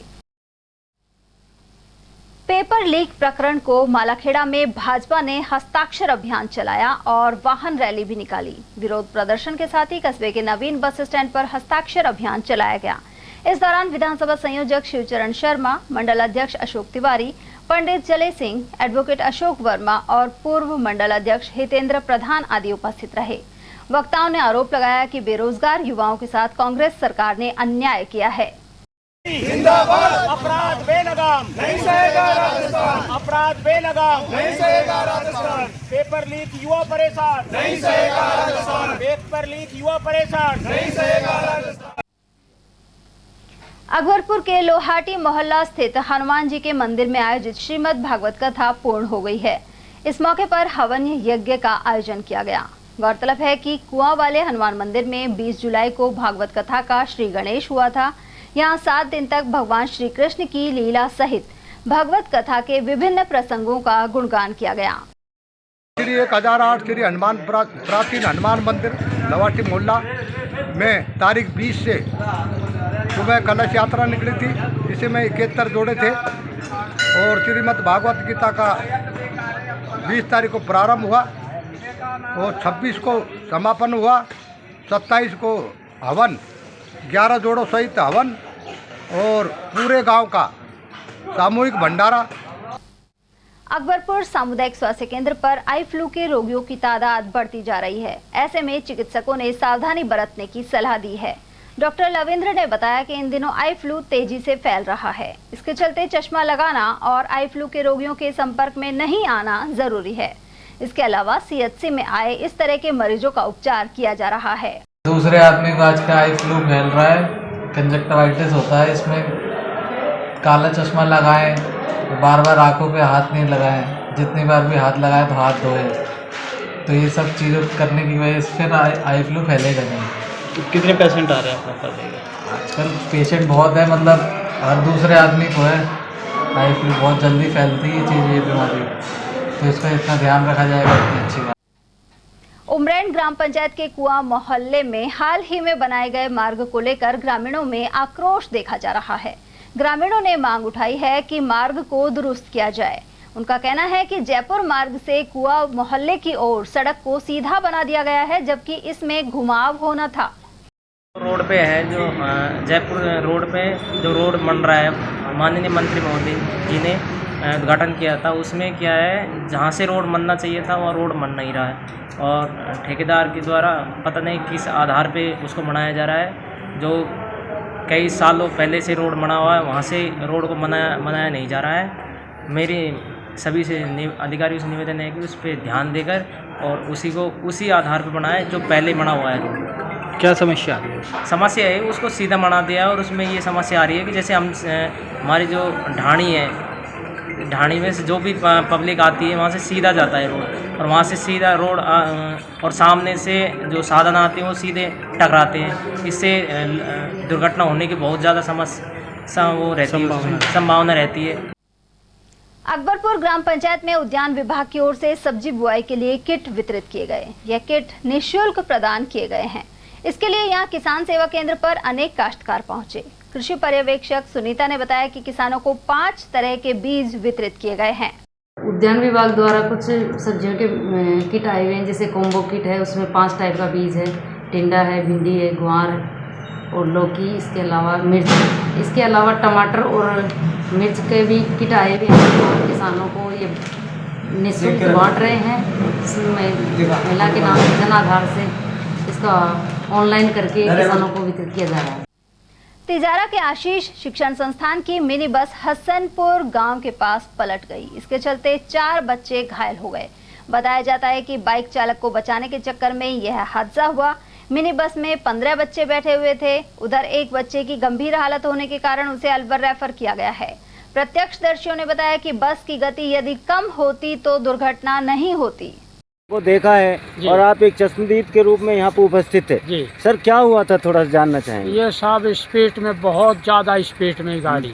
पेपर लीक प्रकरण को मालाखेड़ा में भाजपा ने हस्ताक्षर अभियान चलाया और वाहन रैली भी निकाली। विरोध प्रदर्शन के साथ ही कस्बे के नवीन बस स्टैंड पर हस्ताक्षर अभियान चलाया गया। इस दौरान विधानसभा संयोजक शिवचरण शर्मा, मंडल अध्यक्ष अशोक तिवारी, पंडित जले सिंह, एडवोकेट अशोक वर्मा और पूर्व मंडल अध्यक्ष हितेंद्र प्रधान आदि उपस्थित रहे। वक्ताओं ने आरोप लगाया कि बेरोजगार युवाओं के साथ कांग्रेस सरकार ने अन्याय किया है। जिंदाबाद। अपराध बेलगाम नहीं सहेगा राजस्थान। अपराध बेलगाम नहीं सहेगा राजस्थान। पेपर लीक युवा परेशान नहीं सहेगा राजस्थान। पेपर लीक युवा परेशान नहीं सहेगा राजस्थान। अकबरपुर के लोहाटी मोहल्ला स्थित हनुमान जी के मंदिर में आयोजित श्रीमद् भागवत कथा पूर्ण हो गई है। इस मौके पर हवन यज्ञ का आयोजन किया गया। गौरतलब है कि कुआं वाले हनुमान मंदिर में 20 जुलाई को भागवत कथा का श्री गणेश हुआ था। यहाँ 7 दिन तक भगवान श्री कृष्ण की लीला सहित भागवत कथा के विभिन्न प्रसंगों का गुणगान किया गया। श्री 1008 श्री हनुमान प्राचीन हनुमान मंदिर लवाटी मोहल्ला में तारीख 20 से सुबह कलश यात्रा निकली थी। इसमें 71 जोड़े थे और श्रीमद् भागवत गीता का 20 तारीख को प्रारंभ हुआ और 26 को समापन हुआ। 27 को हवन 11 जोड़ों सहित हवन और पूरे गांव का सामूहिक भंडारा। अकबरपुर सामुदायिक स्वास्थ्य केंद्र पर आई फ्लू के रोगियों की तादाद बढ़ती जा रही है। ऐसे में चिकित्सकों ने सावधानी बरतने की सलाह दी है। डॉक्टर लवेंद्र ने बताया कि इन दिनों आई फ्लू तेजी से फैल रहा है। इसके चलते चश्मा लगाना और आई फ्लू के रोगियों के संपर्क में नहीं आना जरूरी है। इसके अलावा सीएचसी में आए इस तरह के मरीजों का उपचार किया जा रहा है। दूसरे आदमी को आज का आई फ्लू फैल रहा है, कंजक्टिवाइटिस होता है। इसमें काला चश्मा लगाएं, बार बार आंखों पे हाथ नहीं लगाएं, जितनी बार भी हाथ लगाएं तो हाथ धोएं। तो ये सब चीज़ें करने की वजह से फिर आई फ्लू फैलेगा नहीं। कितने पेशेंट आ रहे हैं आपके पास? आजकल पेशेंट बहुत है, मतलब हर दूसरे आदमी को है आई फ्लू। बहुत जल्दी फैलती है ये बीमारी, तो इसका इतना ध्यान रखा जाएगा इतनी अच्छी बात। उमरैन ग्राम पंचायत के कुआं मोहल्ले में हाल ही में बनाए गए मार्ग को लेकर ग्रामीणों में आक्रोश देखा जा रहा है। ग्रामीणों ने मांग उठाई है कि मार्ग को दुरुस्त किया जाए। उनका कहना है कि जयपुर मार्ग से कुआं मोहल्ले की ओर सड़क को सीधा बना दिया गया है, जबकि इसमें घुमाव होना था। रोड पे है जो जयपुर रोड पे जो रोड बन रहा है, माननीय मंत्री महोदय जी ने उद्घाटन किया था। उसमें क्या है, जहाँ से रोड बनना चाहिए था वह रोड बन नहीं रहा है और ठेकेदार के द्वारा पता नहीं किस आधार पे उसको बनाया जा रहा है। जो कई सालों पहले से रोड बना हुआ है वहाँ से रोड को बनाया नहीं जा रहा है। मेरी सभी से अधिकारियों से निवेदन है कि उस पर ध्यान देकर और उसी आधार पर बनाए जो पहले बना हुआ है रोड। क्या समस्या आ रही है? समस्या है उसको सीधा बना दिया और उसमें ये समस्या आ रही है कि जैसे हमारी जो ढाणी है, ढाणी में से जो भी पब्लिक आती है वहाँ से सीधा जाता है रोड और वहाँ से सीधा रोड और सामने से जो साधन आते हैं वो सीधे टकराते हैं। इससे दुर्घटना होने की बहुत ज़्यादा संभावना रहती है। अकबरपुर ग्राम पंचायत में उद्यान विभाग की ओर से सब्जी बुआई के लिए किट वितरित किए गए। यह किट निःशुल्क प्रदान किए गए हैं। इसके लिए यहाँ किसान सेवा केंद्र पर अनेक काश्तकार पहुंचे। कृषि पर्यवेक्षक सुनीता ने बताया कि किसानों को 5 तरह के बीज वितरित किए गए हैं। उद्यान विभाग द्वारा कुछ सब्जियों के किट आए हुए हैं, जैसे कॉम्बो किट है, उसमें 5 टाइप का बीज है। टिंडा है, भिंडी है, गुआर है और लौकी, इसके अलावा मिर्च, इसके अलावा टमाटर और मिर्च के भी किट आए हुए हैं। किसानों को ये निःशुल्क बांट रहे हैं। इसमें महिला के नाम जन आधार से इसका ऑनलाइन करके किसानों को वितरित किया जा रहा है। तिजारा के आशीष शिक्षण संस्थान की मिनी बस हसनपुर गांव के पास पलट गई। इसके चलते 4 बच्चे घायल हो गए। बताया जाता है कि बाइक चालक को बचाने के चक्कर में यह हादसा हुआ। मिनी बस में 15 बच्चे बैठे हुए थे। उधर एक बच्चे की गंभीर हालत होने के कारण उसे अलवर रेफर किया गया है। प्रत्यक्षदर्शियों ने बताया कि बस की गति यदि कम होती तो दुर्घटना नहीं होती। को देखा है और आप एक चश्मदीद के रूप में यहाँ पे उपस्थित है जी। सर क्या हुआ था, थोड़ा जानना चाहेंगे? ये साहब स्पीड में, बहुत ज़्यादा स्पीड में गाड़ी,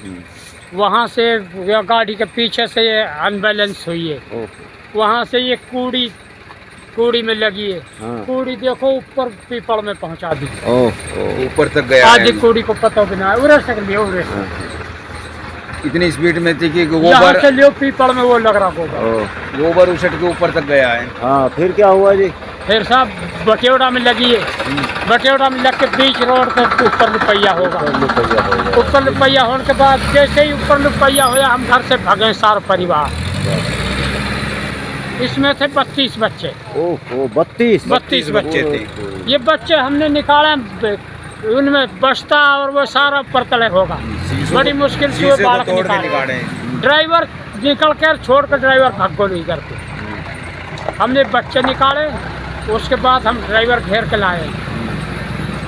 वहाँ से गाड़ी के पीछे से ये अनबैलेंस हुई है। वहाँ से ये कूड़ी में लगी है। कूड़ी देखो ऊपर पीपल में पहुँचा दी। ऊपर तक गया आज कूड़ी को पता भी ना उड़े सक लिया, उड़े इतनी स्पीड में थी कि गोबर से लियो पीपल में वो लग रहा गोबर उछट के ऊपर तक गया है। हाँ फिर क्या हुआ जी? फिर साहब बटेवड़ा में लगी है। बटेवड़ा में लग के बीच रोड तक ऊपर रुपया होगा। ऊपर रुपया होने के बाद जैसे ही ऊपर रुपया होया हम घर से भागे सारा परिवार। इसमें थे 32 बच्चे। ओहो 32 बच्चे थे। ये बच्चे हमने निकाले, उनमें बस्ता और वो सारा ऊपर तले होगा। बड़ी मुश्किल से वो बालक निकाले। ड्राइवर निकल कर छोड़ कर ड्राइवर भाग को नहीं करते। हमने बच्चे निकाले, उसके बाद हम ड्राइवर घेर के लाए।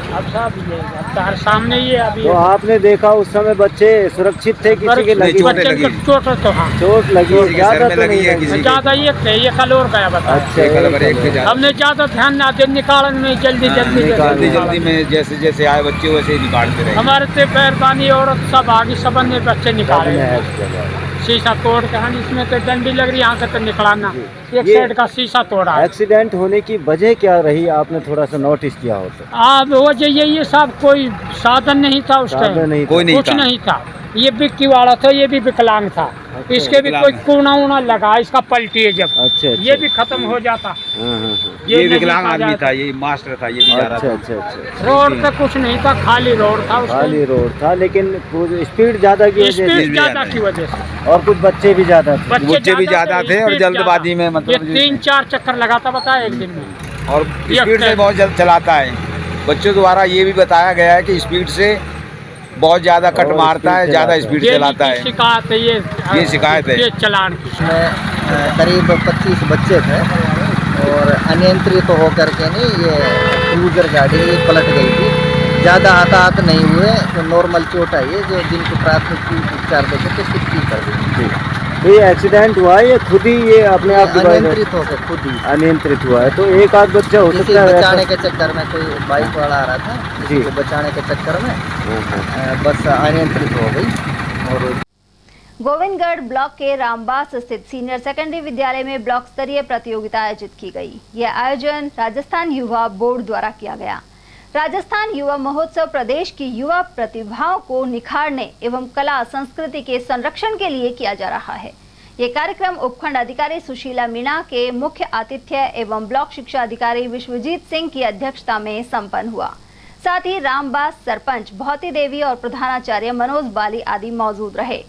अब साहब ये तार सामने ही है अभी। तो आपने देखा उस समय बच्चे सुरक्षित थे, किसी के लगी? चोट तो हाँ चोट लगी, ज्यादा तो नहीं लगी? ज्यादा ये कल और गया बता। अच्छा, हमने ज्यादा ध्यान ना दे, निकालन में जल्दी में जैसे जैसे आए बच्चे वैसे ही निकालते रहे। हमारे से पैरबानी औरत सब आगे सबन ने बच्चे निकाले। शीशा तोड़ के हम इसमें तो डंडी लग रही, यहाँ से तो निकलाना, एक साइड का शीशा तोड़ा। एक्सीडेंट होने की वजह क्या रही, आपने थोड़ा सा नोटिस किया हो तो? अब वजह यही सब कोई साधन नहीं था उस टाइम, कुछ नहीं था। ये बिक्की वाला था, ये भी विकलांग था। इसके भी कोई कोना उना लगा, इसका पलटी है जब। अच्छा, ये भी खत्म हो जाता। ये विकलांग आदमी था, ये मास्टर था, ये भी जा रहा था। अच्छा। रोड पे कुछ नहीं था, खाली रोड था। खाली रोड था, लेकिन स्पीड ज्यादा की वजह से और कुछ बच्चे भी ज्यादा थे। बच्चे भी ज्यादा थे और जल्दबाजी में मतलब 3-4 चक्कर लगाता बताया एक दिन में। और स्पीड से बहुत जल्द चलाता है। बच्चों द्वारा ये भी बताया गया है कि स्पीड से बहुत ज़्यादा कट मारता है, ज़्यादा स्पीड चलाता है। शिकायत है ये शिकायत है। ये चालान की। करीब 25 बच्चे थे और अनियंत्रित होकर के नहीं ये क्रूजर गाड़ी पलट गई थी। ज़्यादा हताहत नहीं हुए, तो नॉर्मल चोट आई है, जो जिनको प्राथमिक उपचार देते थे छुट्टी कर दी। तो ये एक्सीडेंट हुआ है, ये खुद ही ये अपने आप अनियंत्रित होकर खुद ही अनियंत्रित हुआ है। तो एक आध बच्चा हो सकता है बचाने के चक्कर में, कोई बाइक वाला आ रहा था, किसी को बचाने के चक्कर में बस अनियंत्रित हो गई। और गोविंदगढ़ ब्लॉक के रामबास स्थित सीनियर सेकेंडरी विद्यालय में ब्लॉक स्तरीय प्रतियोगिता आयोजित की गई। यह आयोजन राजस्थान युवा बोर्ड द्वारा किया गया। राजस्थान युवा महोत्सव प्रदेश की युवा प्रतिभाओं को निखारने एवं कला संस्कृति के संरक्षण के लिए किया जा रहा है। ये कार्यक्रम उपखंड अधिकारी सुशीला मीणा के मुख्य आतिथ्य एवं ब्लॉक शिक्षा अधिकारी विश्वजीत सिंह की अध्यक्षता में संपन्न हुआ। साथ ही रामबास सरपंच भौती देवी और प्रधानाचार्य मनोज बाली आदि मौजूद रहे।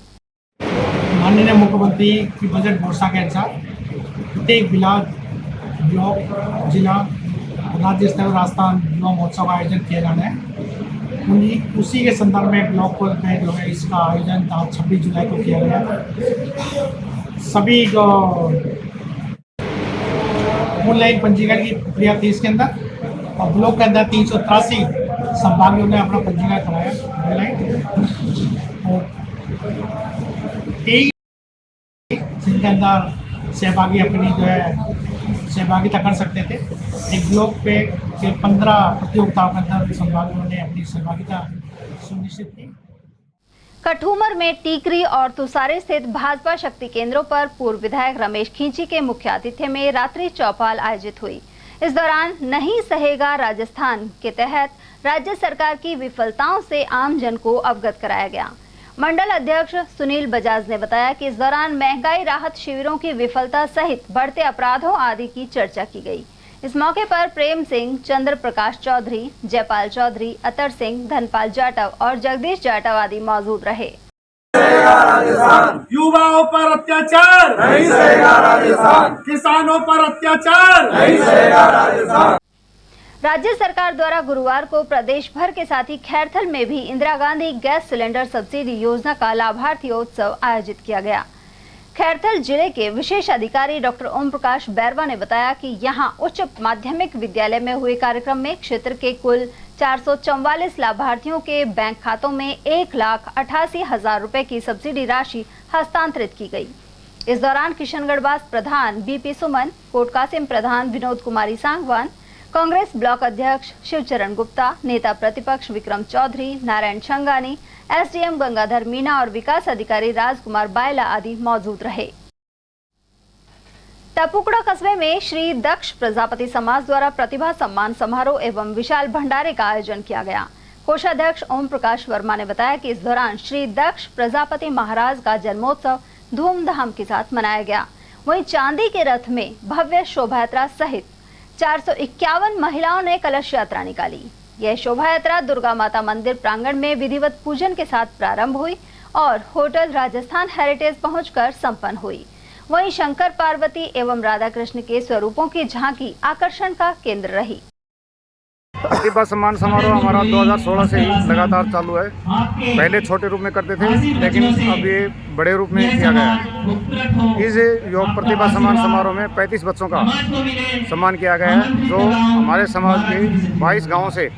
माननीय मुख्यमंत्री की बजट घोषणा के अनुसार प्रत्येक ब्लॉक, जिला, राज्य स्तर राजस्थान युवा महोत्सव का आयोजन किया जाना है। उसी के संदर्भ में ब्लॉक में जो है इसका आयोजन 26 जुलाई को किया गया। सभी ऑनलाइन पंजीकरण की प्रक्रिया थी इसके अंदर, और ब्लॉक के अंदर 383 संभागियों ने अपना पंजीकरण कराया ऑनलाइन, और 23 जिनके अंदर सहभागी अपनी जो है सहभागिता कर सकते थे। एक ब्लॉक पे 15 प्रतियोगिताओं के अंदर संभागियों ने अपनी सहभागिता सुनिश्चित की। कठूमर में टीकरी और तुसारे स्थित भाजपा शक्ति केंद्रों पर पूर्व विधायक रमेश खींची के मुख्य आतिथ्य में रात्रि चौपाल आयोजित हुई। इस दौरान नहीं सहेगा राजस्थान के तहत राज्य सरकार की विफलताओं से आम जन को अवगत कराया गया। मंडल अध्यक्ष सुनील बजाज ने बताया कि इस दौरान महंगाई राहत शिविरों की विफलता सहित बढ़ते अपराधों आदि की चर्चा की गई। इस मौके पर प्रेम सिंह, चंद्र प्रकाश चौधरी, जयपाल चौधरी, अतर सिंह, धनपाल जाटव और जगदीश जाटव आदि मौजूद रहे। युवाओं पर अत्याचार नहीं सहेगा राजस्थान, किसानों पर अत्याचार नहीं सहेगा राजस्थान। राज्य सरकार द्वारा गुरुवार को प्रदेश भर के साथ ही खैरथल में भी Indira Gandhi gas cylinder subsidy योजना का लाभार्थी उत्सव आयोजित किया गया। खैरथल जिले के विशेष अधिकारी डॉक्टर ओम प्रकाश बैरवा ने बताया कि यहां उच्च माध्यमिक विद्यालय में हुए कार्यक्रम में क्षेत्र के कुल 444 लाभार्थियों के बैंक खातों में 1,88,000 रुपए की सब्सिडी राशि हस्तांतरित की गई। इस दौरान किशनगढ़वास प्रधान बीपी सुमन, कोटकासिम प्रधान विनोद कुमारी सांगवान, कांग्रेस ब्लॉक अध्यक्ष शिवचरण गुप्ता, नेता प्रतिपक्ष विक्रम चौधरी, नारायण छंगानी, एसडीएम गंगाधर मीणा और विकास अधिकारी राजकुमार बायला आदि मौजूद रहे। टपुकड़ा कस्बे में श्री दक्ष प्रजापति समाज द्वारा प्रतिभा सम्मान समारोह एवं विशाल भंडारे का आयोजन किया गया। कोषाध्यक्ष ओम प्रकाश वर्मा ने बताया कि इस दौरान श्री दक्ष प्रजापति महाराज का जन्मोत्सव धूमधाम के साथ मनाया गया। वहीं चांदी के रथ में भव्य शोभा यात्रा सहित 451 महिलाओं ने कलश यात्रा निकाली। यह शोभा यात्रा दुर्गा माता मंदिर प्रांगण में विधिवत पूजन के साथ प्रारंभ हुई और होटल राजस्थान हेरिटेज पहुंचकर संपन्न हुई। वहीं शंकर पार्वती एवं राधा कृष्ण के स्वरूपों की झांकी आकर्षण का केंद्र रही। प्रतिभा सम्मान समारोह हमारा 2016 से ही लगातार चालू है। पहले छोटे रूप में करते थे, लेकिन अब ये बड़े रूप में किया गया है। इस योग प्रतिभा सम्मान समारोह में 35 बच्चों का सम्मान किया गया है, जो हमारे समाज के 22 गाँवों से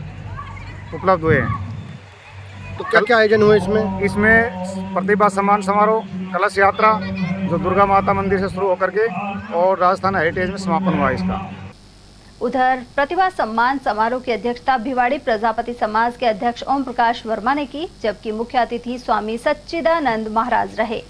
उपलब्ध हुए हैं। तो क्या क्या आयोजन हुए इसमें? इसमें प्रतिभा सम्मान समारोह, कलश यात्रा जो दुर्गा माता मंदिर से शुरू होकर के और राजस्थान हेरिटेज में समापन हुआ इसका। उधर प्रतिभा सम्मान समारोह की अध्यक्षता भिवाड़ी प्रजापति समाज के अध्यक्ष ओम प्रकाश वर्मा ने की, जबकि मुख्य अतिथि स्वामी सच्चिदानंद महाराज रहे।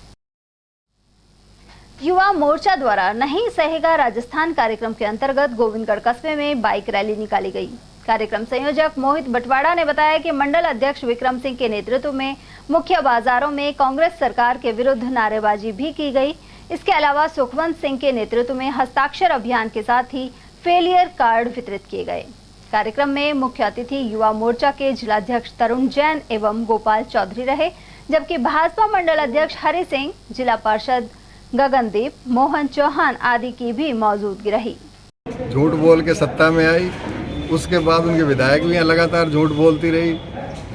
युवा मोर्चा द्वारा नहीं सहेगा राजस्थान कार्यक्रम के अंतर्गत गोविंदगढ़ कस्बे में बाइक रैली निकाली गई। कार्यक्रम संयोजक मोहित बटवाड़ा ने बताया कि मंडल अध्यक्ष विक्रम सिंह के नेतृत्व में मुख्य बाजारों में कांग्रेस सरकार के विरुद्ध नारेबाजी भी की गई। इसके अलावा सुखवंत सिंह के नेतृत्व में हस्ताक्षर अभियान के साथ ही फेलियर कार्ड वितरित किए गए। कार्यक्रम में मुख्य अतिथि युवा मोर्चा के जिलाध्यक्ष तरुण जैन एवं गोपाल चौधरी रहे, जबकि भाजपा मंडल अध्यक्ष हरि सिंह, जिला पार्षद गगनदीप, मोहन चौहान आदि की भी मौजूदगी रही। झूठ बोल के सत्ता में आई, उसके बाद उनके विधायक भी लगातार झूठ बोलती रही।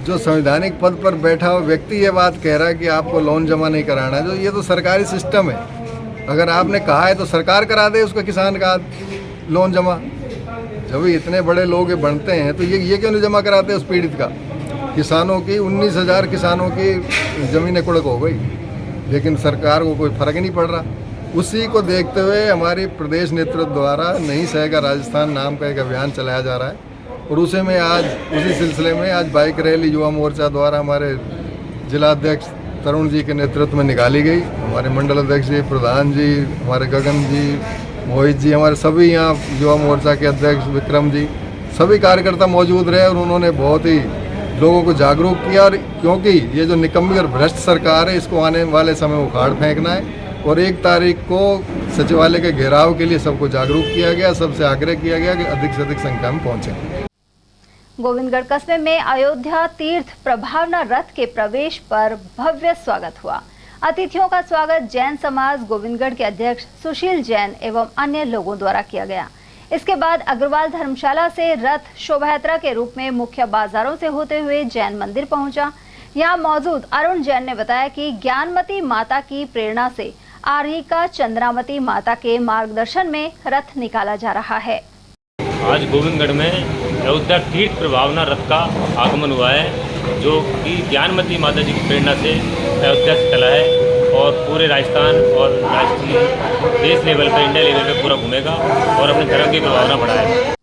जो संवैधानिक पद पर बैठा हुआ व्यक्ति ये बात कह रहा है कि आपको लोन जमा नहीं कराना है, जो ये तो सरकारी सिस्टम है। अगर आपने कहा है तो सरकार करा दे उसका किसान का लोन जमा। जब इतने बड़े लोग बनते हैं तो ये क्यों नहीं जमा कराते उस पीड़ित का? किसानों की 19,000 किसानों की ज़मीनें कुड़क हो गई, लेकिन सरकार को कोई फर्क नहीं पड़ रहा। उसी को देखते हुए हमारी प्रदेश नेतृत्व द्वारा नहीं सहेगा राजस्थान नाम का एक अभियान चलाया जा रहा है, और उसी सिलसिले में आज बाइक रैली युवा मोर्चा द्वारा हमारे जिलाध्यक्ष तरुण जी के नेतृत्व में निकाली गई। हमारे मंडल अध्यक्ष जी, प्रधान जी, हमारे गगन जी, मोहित जी, हमारे सभी यहाँ युवा मोर्चा के अध्यक्ष विक्रम जी, सभी कार्यकर्ता मौजूद रहे और उन्होंने बहुत ही लोगों को जागरूक किया। और क्योंकि ये जो निकम्मी और भ्रष्ट सरकार है, इसको आने वाले समय उखाड़ फेंकना है, और 1 तारीख को सचिवालय के घेराव के लिए सबको जागरूक किया गया। सबसे आग्रह किया गया कि अधिक से अधिक संख्या में पहुंचे। गोविंदगढ़ कस्बे में अयोध्या तीर्थ प्रभावना रथ के प्रवेश पर भव्य स्वागत हुआ। अतिथियों का स्वागत जैन समाज गोविंदगढ़ के अध्यक्ष सुशील जैन एवं अन्य लोगों द्वारा किया गया। इसके बाद अग्रवाल धर्मशाला से रथ शोभायात्रा के रूप में मुख्य बाजारों से होते हुए जैन मंदिर पहुंचा। यहाँ मौजूद अरुण जैन ने बताया कि ज्ञानमती माता की प्रेरणा से आर्यिका चंद्रामती माता के मार्गदर्शन में रथ निकाला जा रहा है। आज गोविंदगढ़ में अयोध्या तीर्थ प्रभावना रथ का आगमन हुआ है, जो कि ज्ञानमती माता जी की प्रेरणा से अयोध्या से चला है और पूरे राजस्थान और देश लेवल पर, इंडिया लेवल पर पूरा घूमेगा और अपने धर्म की प्रभावना बढ़ाएगा।